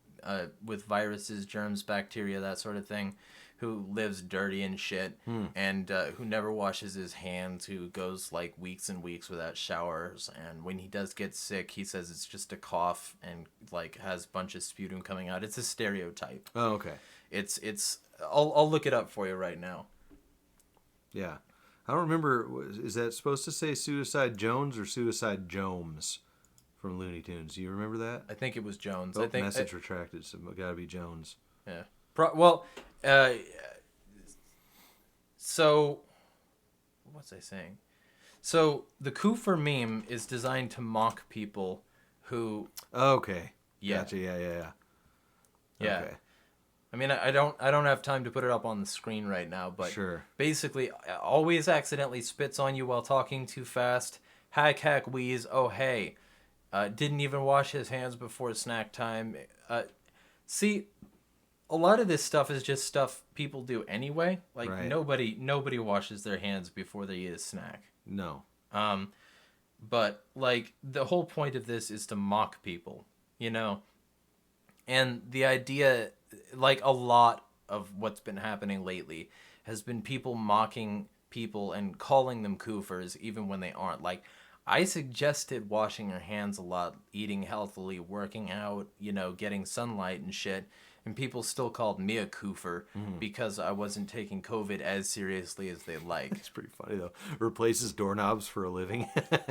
viruses, germs, bacteria, that sort of thing, who lives dirty and shit, and who never washes his hands, who goes like weeks and weeks without showers, and when he does get sick, he says it's just a cough and like has a bunch of sputum coming out. It's a stereotype. Oh, okay. It's I'll look it up for you right now. Yeah. I don't remember, is that supposed to say Suicide Jones or Suicide Jones from Looney Tunes? Do you remember that? I think it was Jones. Oh, I think message retracted, so it gotta be Jones. Yeah. So what's I saying? So the Koofer meme is designed to mock people who. Okay. Yeah. Gotcha. Yeah. Yeah. Okay. I mean, I don't have time to put it up on the screen right now, but Sure. basically, always accidentally spits on you while talking too fast. Hack, wheeze. Oh, hey. Didn't even wash his hands before snack time. See, a lot of this stuff is just stuff people do anyway. Like, Right. nobody washes their hands before they eat a snack. No. But, like, the whole point of this is to mock people, you know? And the idea, like, a lot of what's been happening lately has been people mocking people and calling them koofers even when they aren't. Like, I suggested washing your hands a lot, eating healthily, working out, you know, getting sunlight and shit. And people still called me a koofer because I wasn't taking COVID as seriously as they like. It's pretty funny, though. Replaces doorknobs for a living.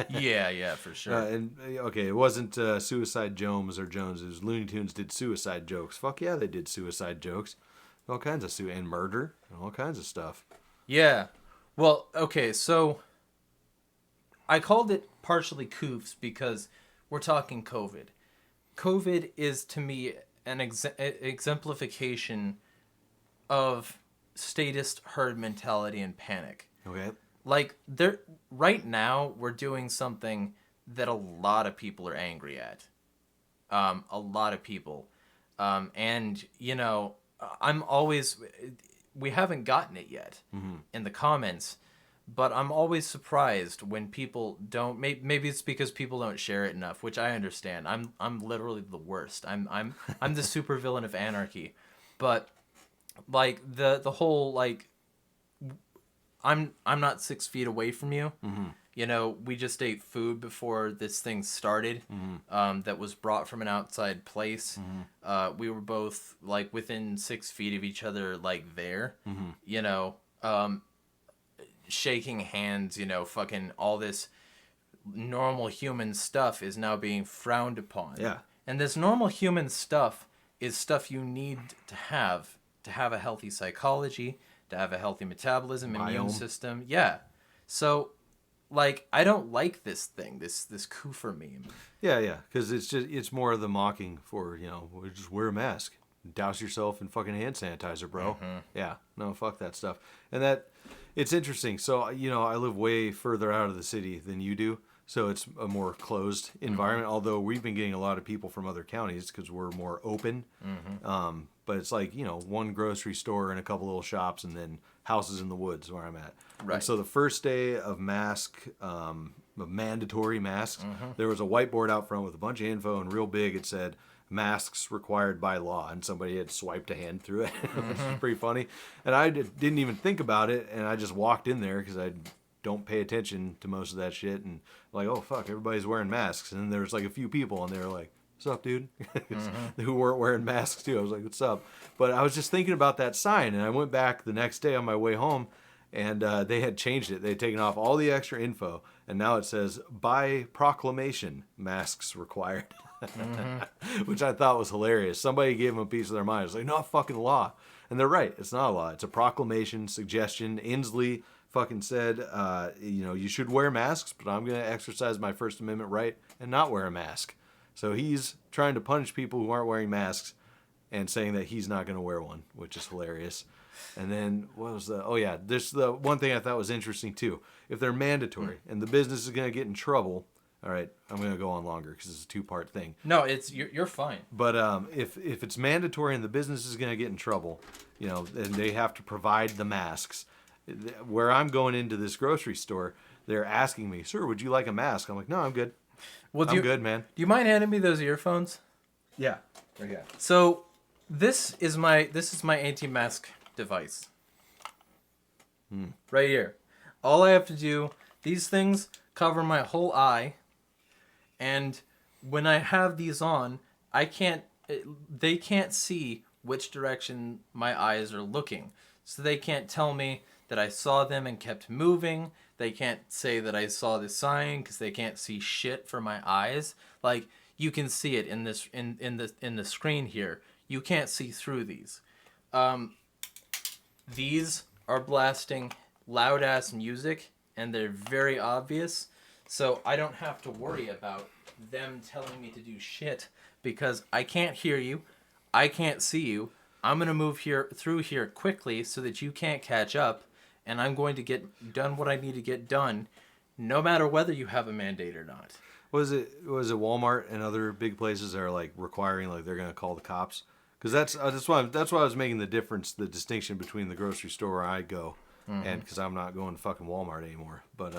Yeah, for sure. Okay, it wasn't Suicide Jones or Jones. It was Looney Tunes did suicide jokes. Fuck yeah, they did suicide jokes. All kinds of and murder and all kinds of stuff. Yeah. Well, okay, so I called it partially koofs because we're talking COVID. COVID is, to me, an exemplification of statist herd mentality and panic. Okay. Like, right now, we're doing something that a lot of people are angry at. A lot of people. And, you know, we haven't gotten it yet in the comments, but I'm always surprised when people don't. Maybe it's because people don't share it enough, which I understand. I'm literally the worst. I'm the supervillain of anarchy, but like the whole like I'm not 6 feet away from you. You know, we just ate food before this thing started. That was brought from an outside place. We were both like within 6 feet of each other, like there. You know. Shaking hands, you know, fucking all this normal human stuff is now being frowned upon. Yeah. And this normal human stuff is stuff you need to have a healthy psychology, to have a healthy metabolism, immune system. Yeah. So, like, I don't like this thing, this koofer meme. Yeah, because it's more of the mocking for, you know, just wear a mask. Douse yourself in fucking hand sanitizer, bro. Yeah, no, fuck that stuff. And it's interesting. So, you know, I live way further out of the city than you do. So it's a more closed environment, although we've been getting a lot of people from other counties because we're more open. But it's like, you know, one grocery store and a couple little shops and then houses in the woods where I'm at. Right. And so the first day of mandatory masks, there was a whiteboard out front with a bunch of info and real big it said, masks required by law, and somebody had swiped a hand through it, which is pretty funny. And I didn't even think about it, and I just walked in there because I don't pay attention to most of that shit, and like, oh fuck, everybody's wearing masks. And then there was like a few people, and they were like, what's up, dude? Who weren't wearing masks too. I was like, what's up? But I was just thinking about that sign, and I went back the next day on my way home, and they had changed it. They had taken off all the extra info, and now it says, by proclamation, masks required. Which I thought was hilarious. Somebody gave them a piece of their mind. It's like, not fucking law. And they're right. It's not a law. It's a proclamation, suggestion. Inslee fucking said, you know, you should wear masks, but I'm going to exercise my First Amendment right and not wear a mask. So he's trying to punish people who aren't wearing masks and saying that he's not going to wear one, which is hilarious. And then what was the? Oh yeah, this the one thing I thought was interesting too. If they're mandatory and the business is going to get in trouble, all right, I'm going to go on longer because it's a 2-part thing. No, you're fine. But if it's mandatory and the business is going to get in trouble, you know, then they have to provide the masks. Where I'm going into this grocery store, they're asking me, "Sir, would you like a mask?" I'm like, "No, I'm good. Well, I'm good, man." Do you mind handing me those earphones? Yeah. Okay. So this is my anti-mask device. Right here. All I have to do, these things cover my whole eye. And when I have these on, they can't see which direction my eyes are looking. So they can't tell me that I saw them and kept moving. They can't say that I saw the sign because they can't see shit for my eyes. Like, you can see it in this in the screen here. You can't see through these. These are blasting loud ass music, and they're very obvious. So I don't have to worry about them telling me to do shit because I can't hear you, I can't see you, I'm going to move through here quickly so that you can't catch up, and I'm going to get done what I need to get done, no matter whether you have a mandate or not. Was it Walmart and other big places that are like requiring like they're going to call the cops? Because that's why I was making the distinction between the grocery store where I go, and because I'm not going to fucking Walmart anymore. But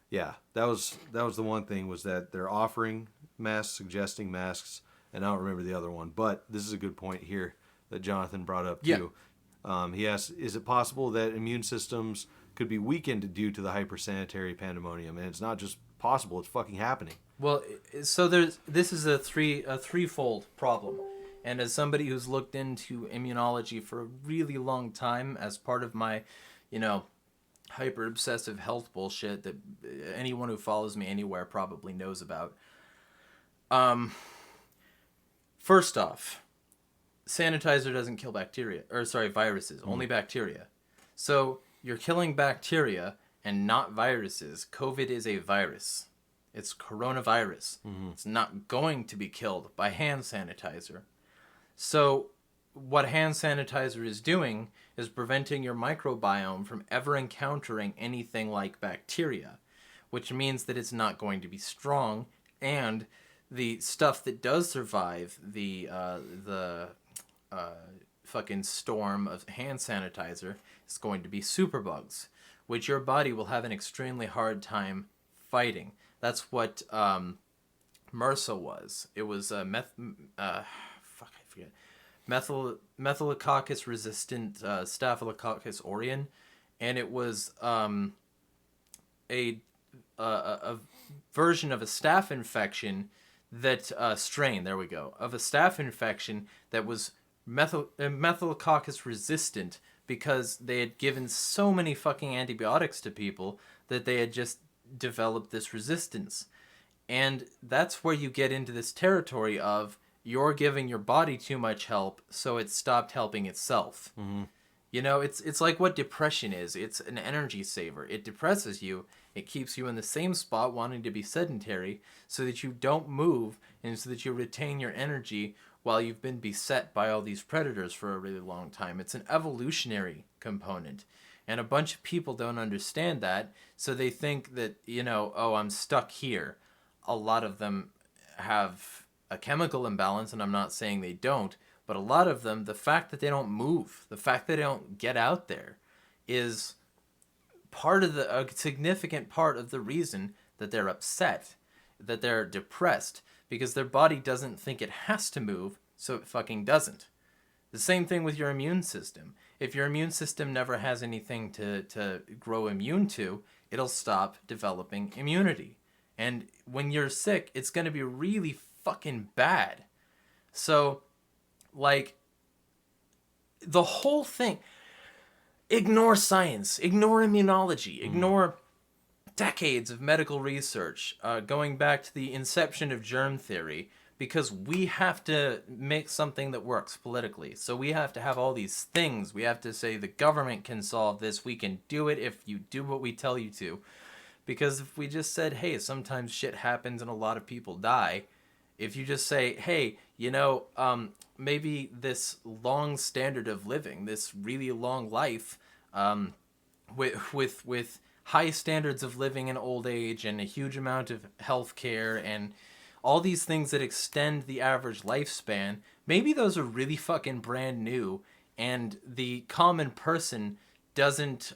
yeah, that was the one thing, was that they're offering masks, suggesting masks, and I don't remember the other one. But this is a good point here that Jonathan brought up too. He asked, is it possible that immune systems could be weakened due to the hypersanitary pandemonium? And it's not just possible, it's fucking happening. Well, so this is a threefold problem. And as somebody who's looked into immunology for a really long time, as part of my, hyper obsessive health bullshit that anyone who follows me anywhere probably knows about. First off, sanitizer doesn't kill viruses, only bacteria. So you're killing bacteria and not viruses. COVID is a virus. It's coronavirus. It's not going to be killed by hand sanitizer. So what hand sanitizer is doing is preventing your microbiome from ever encountering anything like bacteria, which means that it's not going to be strong, and the stuff that does survive the fucking storm of hand sanitizer is going to be superbugs, which your body will have an extremely hard time fighting. That's what MRSA was. It was Methylococcus resistant Staphylococcus aureus, and it was a version of a staph infection that strain. There we go, of a staph infection that was Methylococcus resistant because they had given so many fucking antibiotics to people that they had just developed this resistance. And that's where you get into this territory of you're giving your body too much help, so it stopped helping itself. It's like what depression is. It's an energy saver. It depresses you. It keeps you in the same spot wanting to be sedentary so that you don't move and so that you retain your energy while you've been beset by all these predators for a really long time. It's an evolutionary component. And a bunch of people don't understand that, so they think that, I'm stuck here. A lot of them have a chemical imbalance, and I'm not saying they don't, but a lot of them, the fact that they don't move, the fact that they don't get out there is a significant part of the reason that they're upset, that they're depressed, because their body doesn't think it has to move, so it fucking doesn't. The same thing with your immune system. If your immune system never has anything to grow immune to, it'll stop developing immunity. And when you're sick, it's going to be really fucking bad. So, the whole thing, ignore science, ignore immunology, ignore decades of medical research, going back to the inception of germ theory, because we have to make something that works politically. So we have to have all these things. We have to say the government can solve this. We can do it if you do what we tell you to. Because if we just said, hey, sometimes shit happens and a lot of people die, if you just say, hey, maybe this long standard of living, this really long life, with high standards of living in old age and a huge amount of health care and all these things that extend the average lifespan, maybe those are really fucking brand new, and the common person doesn't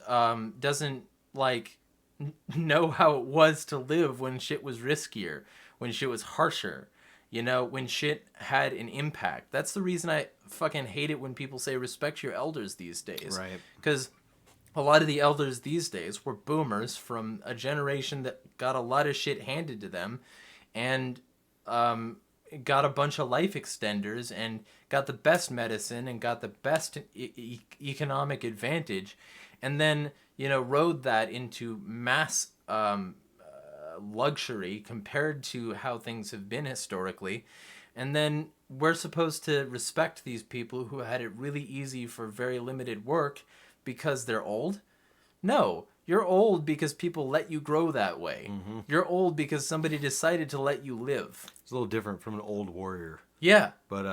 know how it was to live when shit was riskier, when shit was harsher, when shit had an impact. That's the reason I fucking hate it when people say respect your elders these days. Right. Because a lot of the elders these days were boomers from a generation that got a lot of shit handed to them and got a bunch of life extenders and got the best medicine and got the best economic advantage, and then rode that into mass luxury compared to how things have been historically. And then we're supposed to respect these people who had it really easy for very limited work because they're old? No. You're old because people let you grow that way. Mm-hmm. You're old because somebody decided to let you live. It's a little different from an old warrior. Yeah. But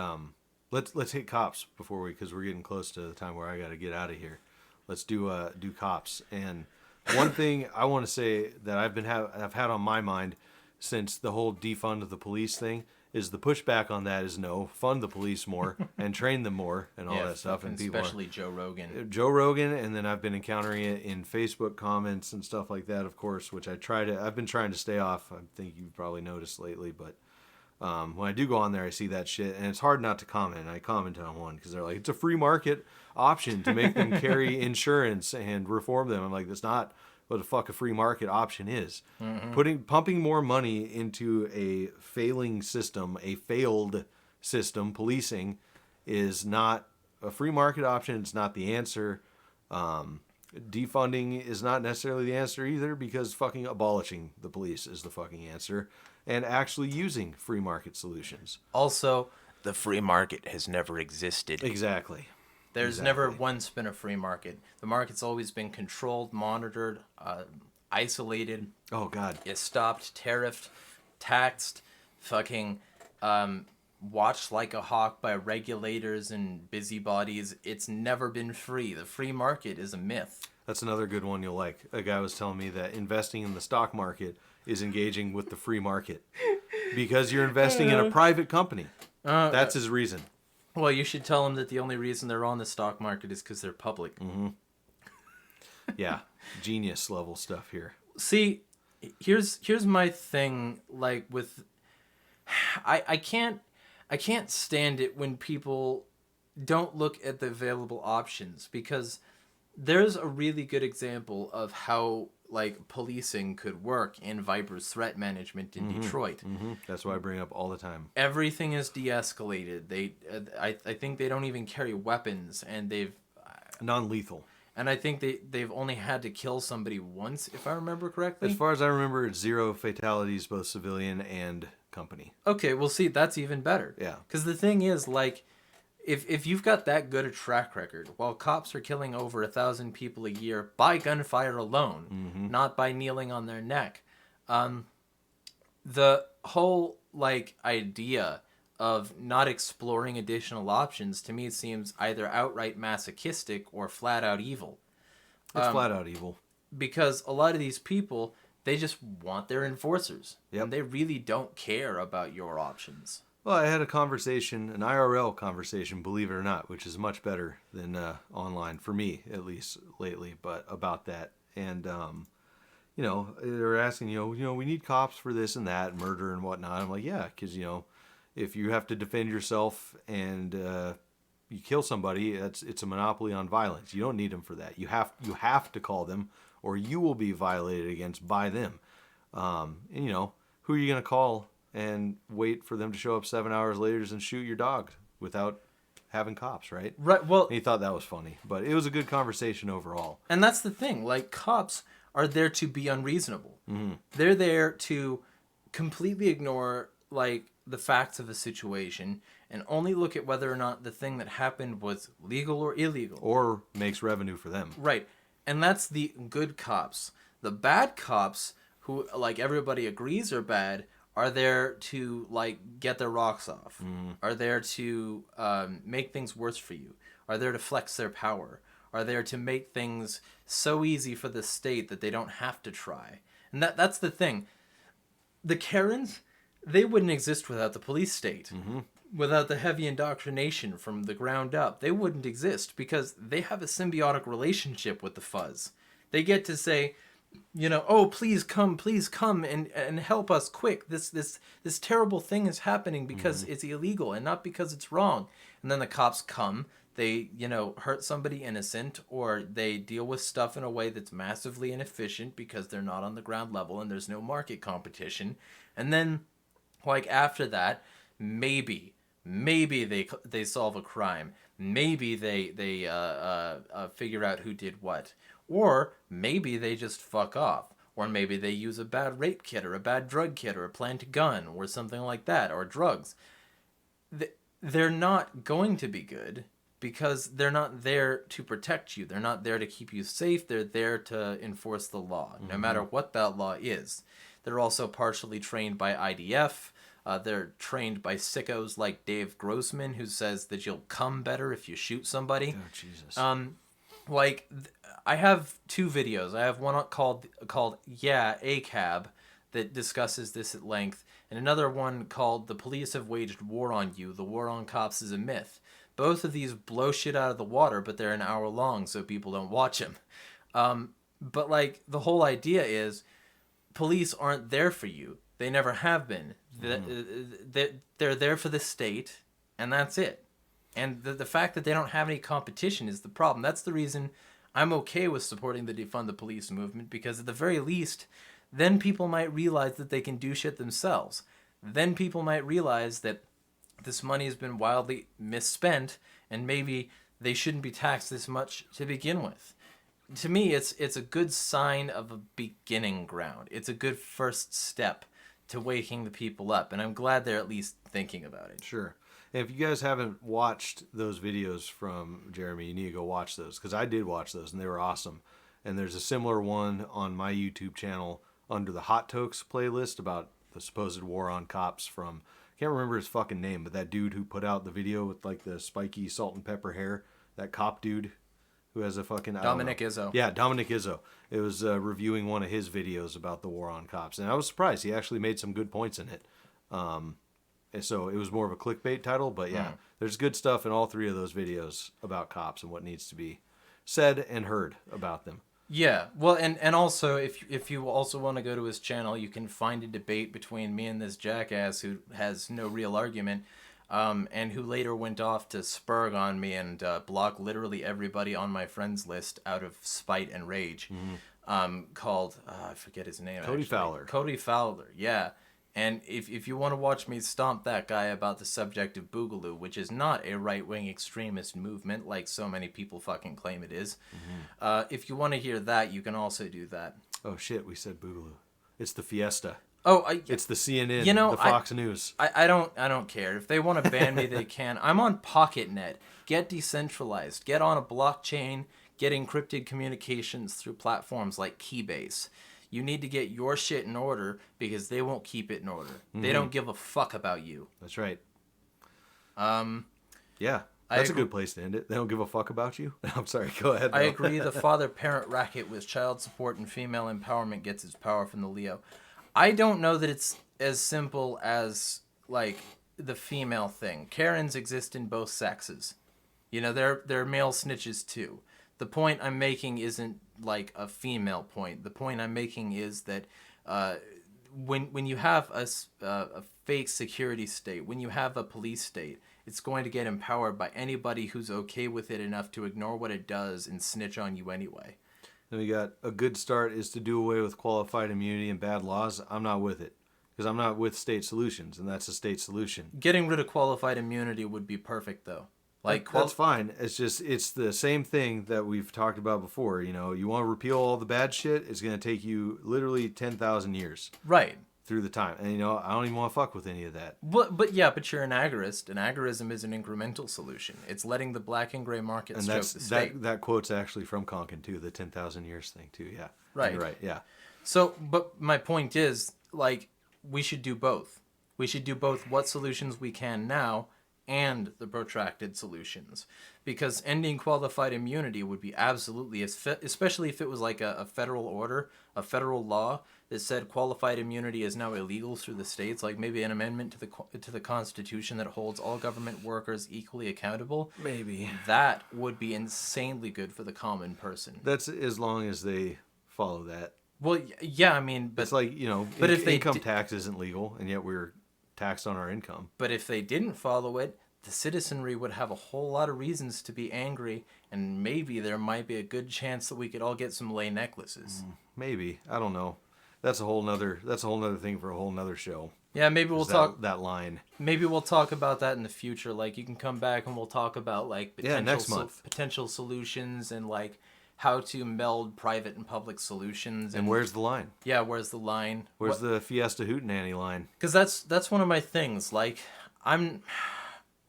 let's hit cops before because we're getting close to the time where I got to get out of here. Let's do cops. And one thing I want to say that I've had on my mind since the whole defund of the police thing is the pushback on that is no, fund the police more and train them more and all that stuff. And people especially Joe Rogan, and then I've been encountering it in Facebook comments and stuff like that, of course, which I've been trying to stay off. I think you've probably noticed lately, but when I do go on there, I see that shit, and it's hard not to comment. I commented on one because they're like, it's a free market option to make them carry insurance and reform them. I'm like, that's not what the fuck a free market option is. Pumping more money into a failing system, a failed system, policing, is not a free market option. It's not the answer. Defunding is not necessarily the answer either, because fucking abolishing the police is the fucking answer, and actually using free market solutions. Also, the free market has never existed. Exactly. There's never once been a free market. The market's always been controlled, monitored, isolated. Oh, God. It's stopped, tariffed, taxed, fucking watched like a hawk by regulators and busybodies. It's never been free. The free market is a myth. That's another good one you'll like. A guy was telling me that investing in the stock market is engaging with the free market because you're investing in a private company. That's his reason. Well, you should tell them that the only reason they're on the stock market is because they're public. Mm-hmm. Yeah, genius level stuff here. See, here's my thing. Like with, I can't stand it when people don't look at the available options, because there's a really good example of how like policing could work in Viper's threat management in Detroit. Mm-hmm. That's what I bring up all the time. Everything is de-escalated. I think they don't even carry weapons, and they've non-lethal. And I think they've only had to kill somebody once, if I remember correctly. As far as I remember, it's 0 fatalities, both civilian and company. Okay, well, see, that's even better. Yeah. Because the thing is, like, if you've got that good a track record, while cops are killing over 1,000 people a year by gunfire alone, not by kneeling on their neck, the whole, like, idea of not exploring additional options, to me, seems either outright masochistic or flat out evil. It's flat out evil. Because a lot of these people, they just want their enforcers. Yep. And they really don't care about your options. Well, I had a conversation, an IRL conversation, believe it or not, which is much better than online, for me, at least lately, but about that. And, you know, they're asking, you know, we need cops for this and that, murder and whatnot. I'm like, yeah, because, you know, if you have to defend yourself and you kill somebody, it's a monopoly on violence. You don't need them for that. You have to call them, or you will be violated against by them. And, you know, who are you going to call and wait for them to show up 7 hours later and shoot your dog without having cops, right? Right. Well, and he thought that was funny, but it was a good conversation overall. And that's the thing. Like, cops are there to be unreasonable. Mm-hmm. They're there to completely ignore, like, the facts of a situation and only look at whether or not the thing that happened was legal or illegal. Or makes revenue for them. Right. And that's the good cops. The bad cops, who, like, everybody agrees are bad, are there to, like, get their rocks off. Are there to make things worse for you. Are there to flex their power. Are there to make things so easy for the state that they don't have to try. And that's the thing. The Karens, they wouldn't exist without the police state. Without the heavy indoctrination from the ground up. They wouldn't exist because they have a symbiotic relationship with the fuzz. They get to say, you know, oh, please come and help us quick. This terrible thing is happening because it's illegal and not because it's wrong. And then the cops come, they, you know, hurt somebody innocent, or they deal with stuff in a way that's massively inefficient because they're not on the ground level and there's no market competition. And then, like, after that, maybe they solve a crime. Maybe they figure out who did what. Or maybe they just fuck off. Or maybe they use a bad rape kit or a bad drug kit or a plant gun or something like that, or drugs. They're not going to be good because they're not there to protect you. They're not there to keep you safe. They're there to enforce the law, no matter what that law is. They're also partially trained by IDF. They're trained by sickos like Dave Grossman, who says that you'll come better if you shoot somebody. Oh, Jesus. I have 2 videos. I have one called Yeah, ACAB, that discusses this at length, and another one called The Police Have Waged War on You. The War on Cops is a Myth. Both of these blow shit out of the water, but they're an hour long, so people don't watch them. But like the whole idea is police aren't there for you. They never have been. They're there for the state, and that's it. And the fact that they don't have any competition is the problem. That's the reason I'm okay with supporting the defund the police movement, because at the very least, then people might realize that they can do shit themselves. Then people might realize that this money has been wildly misspent, and maybe they shouldn't be taxed this much to begin with. To me, it's a good sign of a beginning ground. It's a good first step to waking the people up, and I'm glad they're at least thinking about it. Sure. And if you guys haven't watched those videos from Jeremy, you need to go watch those, because I did watch those, and they were awesome. And there's a similar one on my YouTube channel under the Hot Tokes playlist about the supposed war on cops from, I can't remember his fucking name, but that dude who put out the video with like the spiky salt and pepper hair, that cop dude who has a fucking... Dominic Izzo. Yeah, Dominic Izzo. It was reviewing one of his videos about the war on cops. And I was surprised. He actually made some good points in it. And so it was more of a clickbait title, but yeah, there's good stuff in all 3 of those videos about cops and what needs to be said and heard about them. Yeah, well, and also, if you also want to go to his channel, you can find a debate between me and this jackass who has no real argument, and who later went off to spurg on me and block literally everybody on my friends list out of spite and rage, called, I forget his name. Cody Fowler. Cody Fowler, yeah. And if you want to watch me stomp that guy about the subject of Boogaloo, which is not a right-wing extremist movement like so many people fucking claim it is, if you want to hear that, you can also do that. Oh shit, we said Boogaloo. It's the Fiesta. Oh, it's the CNN, the Fox News. I don't care. If they want to ban me, they can. I'm on PocketNet. Get decentralized. Get on a blockchain. Get encrypted communications through platforms like Keybase. You need to get your shit in order, because they won't keep it in order. They don't give a fuck about you. That's right. Yeah, that's a good place to end it. They don't give a fuck about you? I'm sorry, go ahead. I agree. The father-parent racket with child support and female empowerment gets its power from the Leo. I don't know that it's as simple as, like, the female thing. Karens exist in both sexes. You know, they're male snitches, too. The point I'm making isn't like a female point. The point I'm making is that when you have a fake security state, when you have a police state, it's going to get empowered by anybody who's okay with it enough to ignore what it does and snitch on you anyway. Then we got a good start is to do away with qualified immunity and bad laws. I'm not with it, because I'm not with state solutions, and that's a state solution. Getting rid of qualified immunity would be perfect, though. Like that's fine. It's just, it's the same thing that we've talked about before. You know, you want to repeal all the bad shit, it's going to take you literally 10,000 years. Right. Through the time. And, you know, I don't even want to fuck with any of that. But you're an agorist, and agorism is an incremental solution. It's letting the black and gray market stroke the state. That quote's actually from Konkin, too, the 10,000 years thing, too, yeah. Right. You're right, yeah. So, but my point is, like, we should do both. We should do both what solutions we can now and the protracted solutions, because ending qualified immunity would be absolutely, especially if it was like a federal order, a federal law that said qualified immunity is now illegal through the states, like maybe an amendment to the Constitution that holds all government workers equally accountable. Maybe. That would be insanely good for the common person. That's as long as they follow that. Well, yeah, I mean, but it's like, you know, but if income tax isn't legal, and yet we're taxed on our income. But if they didn't follow it, the citizenry would have a whole lot of reasons to be angry, and maybe there might be a good chance that we could all get some lay necklaces. Maybe. I don't know. That's a whole nother thing for a whole nother show. Yeah, maybe we'll talk that line. Maybe we'll talk about that in the future. Like, you can come back and we'll talk about like potential solutions and like how to meld private and public solutions. And where's the line? Yeah, where's the line? Where's the Fiesta Hootenanny line? Because that's one of my things. Like,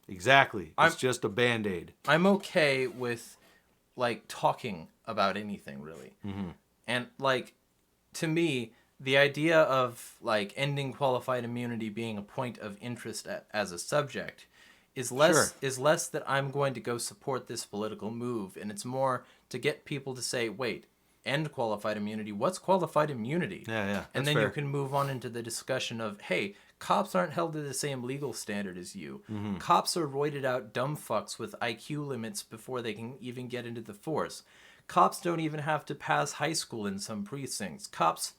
Exactly. It's just a Band-Aid. I'm okay with, like, talking about anything, really. Mm-hmm. And, like, to me, the idea of like ending qualified immunity being a point of interest as a subject is less that I'm going to go support this political move, and it's more to get people to say, wait, end qualified immunity. What's qualified immunity? Yeah. And then fair. you can move on into the discussion of, hey, cops aren't held to the same legal standard as you. Mm-hmm. Cops are roided out dumb fucks with IQ limits before they can even get into the force. Cops don't even have to pass high school in some precincts. Cops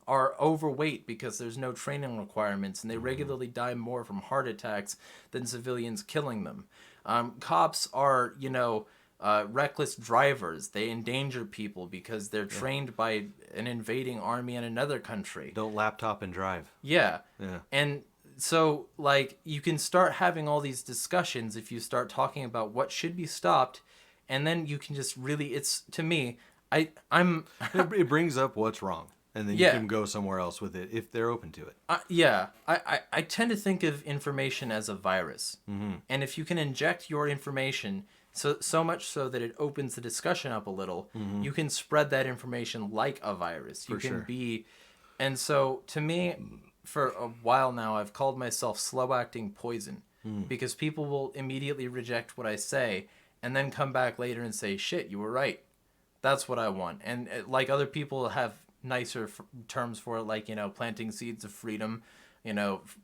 are overweight because there's no training requirements, and they regularly die more from heart attacks than civilians killing them. Cops are, reckless drivers. They endanger people because they're trained by an invading army in another country. Don't laptop and drive. Yeah. Yeah. And so, like, you can start having all these discussions if you start talking about what should be stopped, and then you can just really, it's, to me, I'm... It brings up what's wrong. And then you can go somewhere else with it if they're open to it. I tend to think of information as a virus. Mm-hmm. And if you can inject your information so much so that it opens the discussion up a little, mm-hmm. you can spread that information like a virus. You can be... And so, to me, for a while now, I've called myself slow-acting poison. Because people will immediately reject what I say and then come back later and say, shit, you were right. That's what I want. And like other people have nicer terms for it, like, planting seeds of freedom,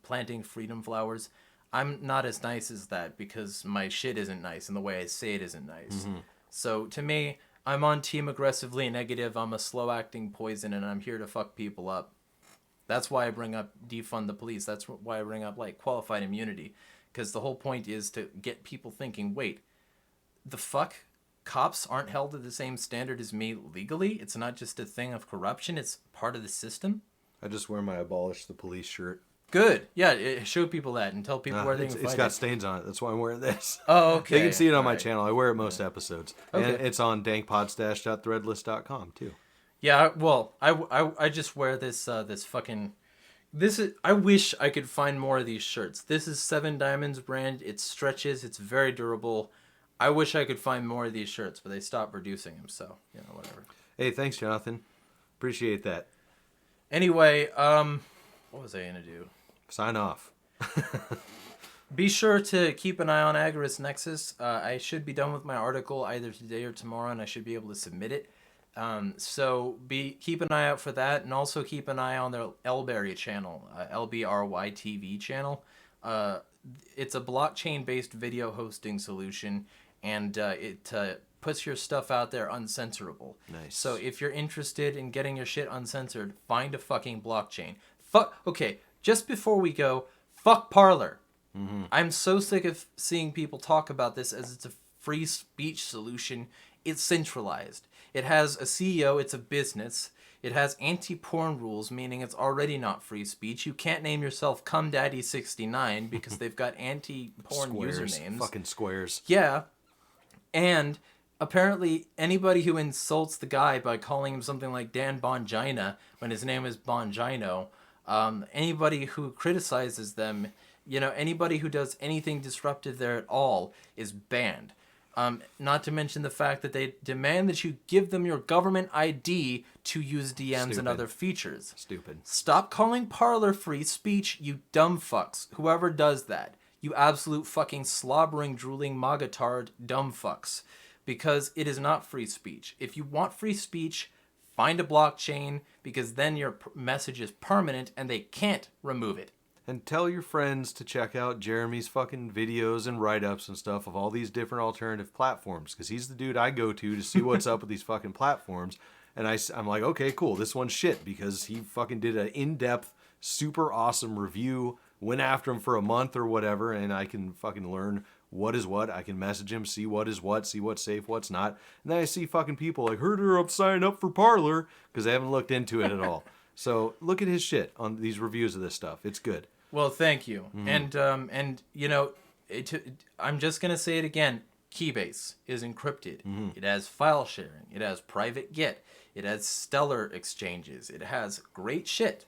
planting freedom flowers. I'm not as nice as that because my shit isn't nice and the way I say it isn't nice. Mm-hmm. So to me, I'm on team aggressively negative. I'm a slow acting poison and I'm here to fuck people up. That's why I bring up defund the police. That's why I bring up like qualified immunity, because the whole point is to get people thinking, wait, the fuck? Cops aren't held to the same standard as me legally? It's not just a thing of corruption, it's part of the system? I just wear my Abolish the Police shirt. Good. Yeah, show people that and tell people where they can find it. It's got stains on it. That's why I'm wearing this. Oh, okay. They can see it on my channel. I wear it most episodes. Okay. And it's on dankpodstash.threadless.com too. Yeah, well, I just wear this fucking... I wish I could find more of these shirts. This is 7 Diamonds brand. It stretches. It's very durable. I wish I could find more of these shirts, but they stopped producing them, so, whatever. Hey, thanks, Jonathan. Appreciate that. Anyway, what was I going to do? Sign off. Be sure to keep an eye on Agorist Nexus. I should be done with my article either today or tomorrow, and I should be able to submit it. So keep an eye out for that, and also keep an eye on their Elberry channel, LBRY TV channel. It's a blockchain-based video hosting solution, and it puts your stuff out there uncensorable. Nice. So if you're interested in getting your shit uncensored, find a fucking blockchain. Okay, just before we go, fuck Parler. Mm-hmm. I'm so sick of seeing people talk about this as it's a free speech solution. It's centralized. It has a CEO, it's a business. It has anti-porn rules, meaning it's already not free speech. You can't name yourself CumDaddy69 because they've got anti-porn usernames. Fucking squares. Yeah. And apparently anybody who insults the guy by calling him something like Dan Bongina when his name is Bongino, anybody who criticizes them, anybody who does anything disruptive there at all is banned. Not to mention the fact that they demand that you give them your government ID to use DMs and other features. Stupid. Stop calling Parler free speech, you dumb fucks. Whoever does that. You absolute fucking slobbering, drooling, magatard dumb fucks. Because it is not free speech. If you want free speech, find a blockchain, because then your message is permanent and they can't remove it. And tell your friends to check out Jeremy's fucking videos and write-ups and stuff of all these different alternative platforms. Because he's the dude I go to see what's up with these fucking platforms. And I'm like, okay, cool, this one's shit. Because he fucking did an in-depth, super awesome review. Went after him for a month or whatever. And I can fucking learn what is what. I can message him, see what is what, see what's safe, what's not. And then I see fucking people like, heard her up sign up for Parler. Because they haven't looked into it at all. So look at his shit on these reviews of this stuff. It's good. Well, thank you. Mm-hmm. And I'm just going to say it again. Keybase is encrypted. Mm-hmm. It has file sharing. It has private Git. It has stellar exchanges. It has great shit.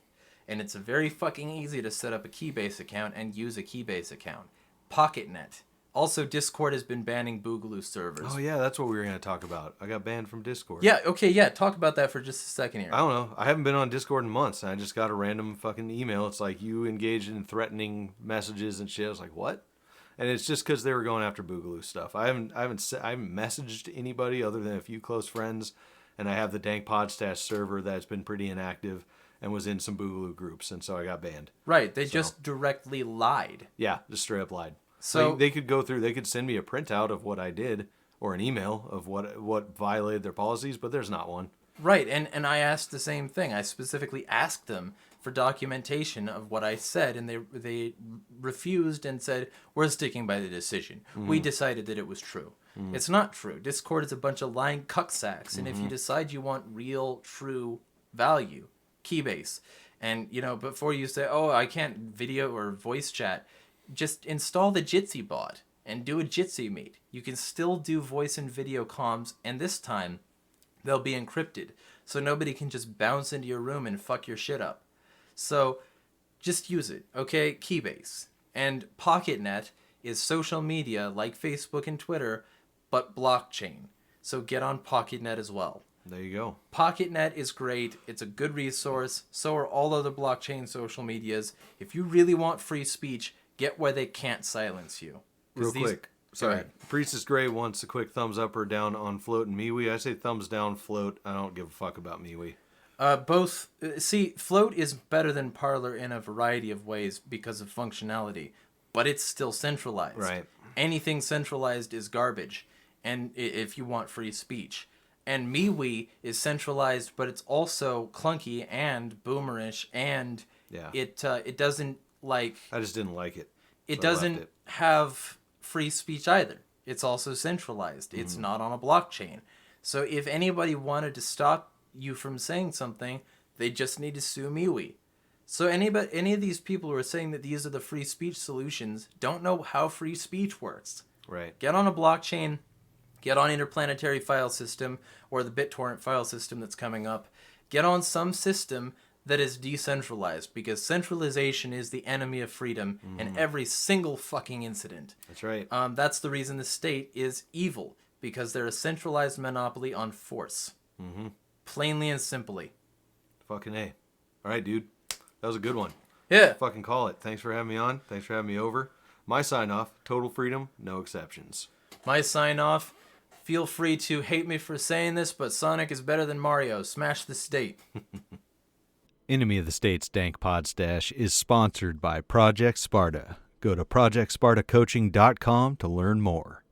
And it's very fucking easy to set up a Keybase account and use a Keybase account. PocketNet. Also, Discord has been banning Boogaloo servers. Oh, yeah, that's what we were going to talk about. I got banned from Discord. Yeah, okay, yeah. Talk about that for just a second here. I don't know. I haven't been on Discord in months. And I just got a random fucking email. It's like, you engaged in threatening messages and shit. I was like, what? And it's just because they were going after Boogaloo stuff. I haven't messaged anybody other than a few close friends. And I have the Dank Podstash server that's been pretty inactive and was in some Boogaloo groups. And so I got banned. Right. They just directly lied. Yeah, just straight up lied. So they could go through, they could send me a printout of what I did or an email of what violated their policies, but there's not one. Right, and I asked the same thing. I specifically asked them for documentation of what I said, and they refused and said, we're sticking by the decision. We decided that it was true. It's not true. Discord is a bunch of lying cucksacks, and if you decide you want real, true value, Keybase, and, before you say, oh, I can't video or voice chat, just install the Jitsi bot and do a Jitsi meet. You can still do voice and video comms, and this time they'll be encrypted, so nobody can just bounce into your room and fuck your shit up. So just use it, okay? Keybase. And PocketNet is social media like Facebook and Twitter, but blockchain. So get on PocketNet as well. There you go. PocketNet is great. It's a good resource. So are all other blockchain social medias. If you really want free speech, get where they can't silence you. Real quick. Sorry. Priestess Gray wants a quick thumbs up or down on Float and MeWe. I say thumbs down, Float. I don't give a fuck about MeWe. Both. See, Float is better than Parler in a variety of ways because of functionality, but it's still centralized. Right. Anything centralized is garbage, and if you want free speech. And MeWe is centralized, but it's also clunky and boomerish, and it doesn't like... I just didn't like it. It doesn't have free speech either. It's also centralized. It's not on a blockchain. So if anybody wanted to stop you from saying something, they just need to sue MeWe. So any of these people who are saying that these are the free speech solutions don't know how free speech works. Right. Get on a blockchain, get on Interplanetary File System or the BitTorrent file system that's coming up. Get on some system that is decentralized, because centralization is the enemy of freedom in every single fucking incident. That's right. That's the reason the state is evil, because they're a centralized monopoly on force. Plainly and simply. Fucking A. All right, dude. That was a good one. Yeah. Fucking call it. Thanks for having me on. Thanks for having me over. My sign off, total freedom, no exceptions. My sign off, feel free to hate me for saying this, but Sonic is better than Mario. Smash the state. Enemy of the State's Dank Podstash is sponsored by Project Sparta. Go to projectspartacoaching.com to learn more.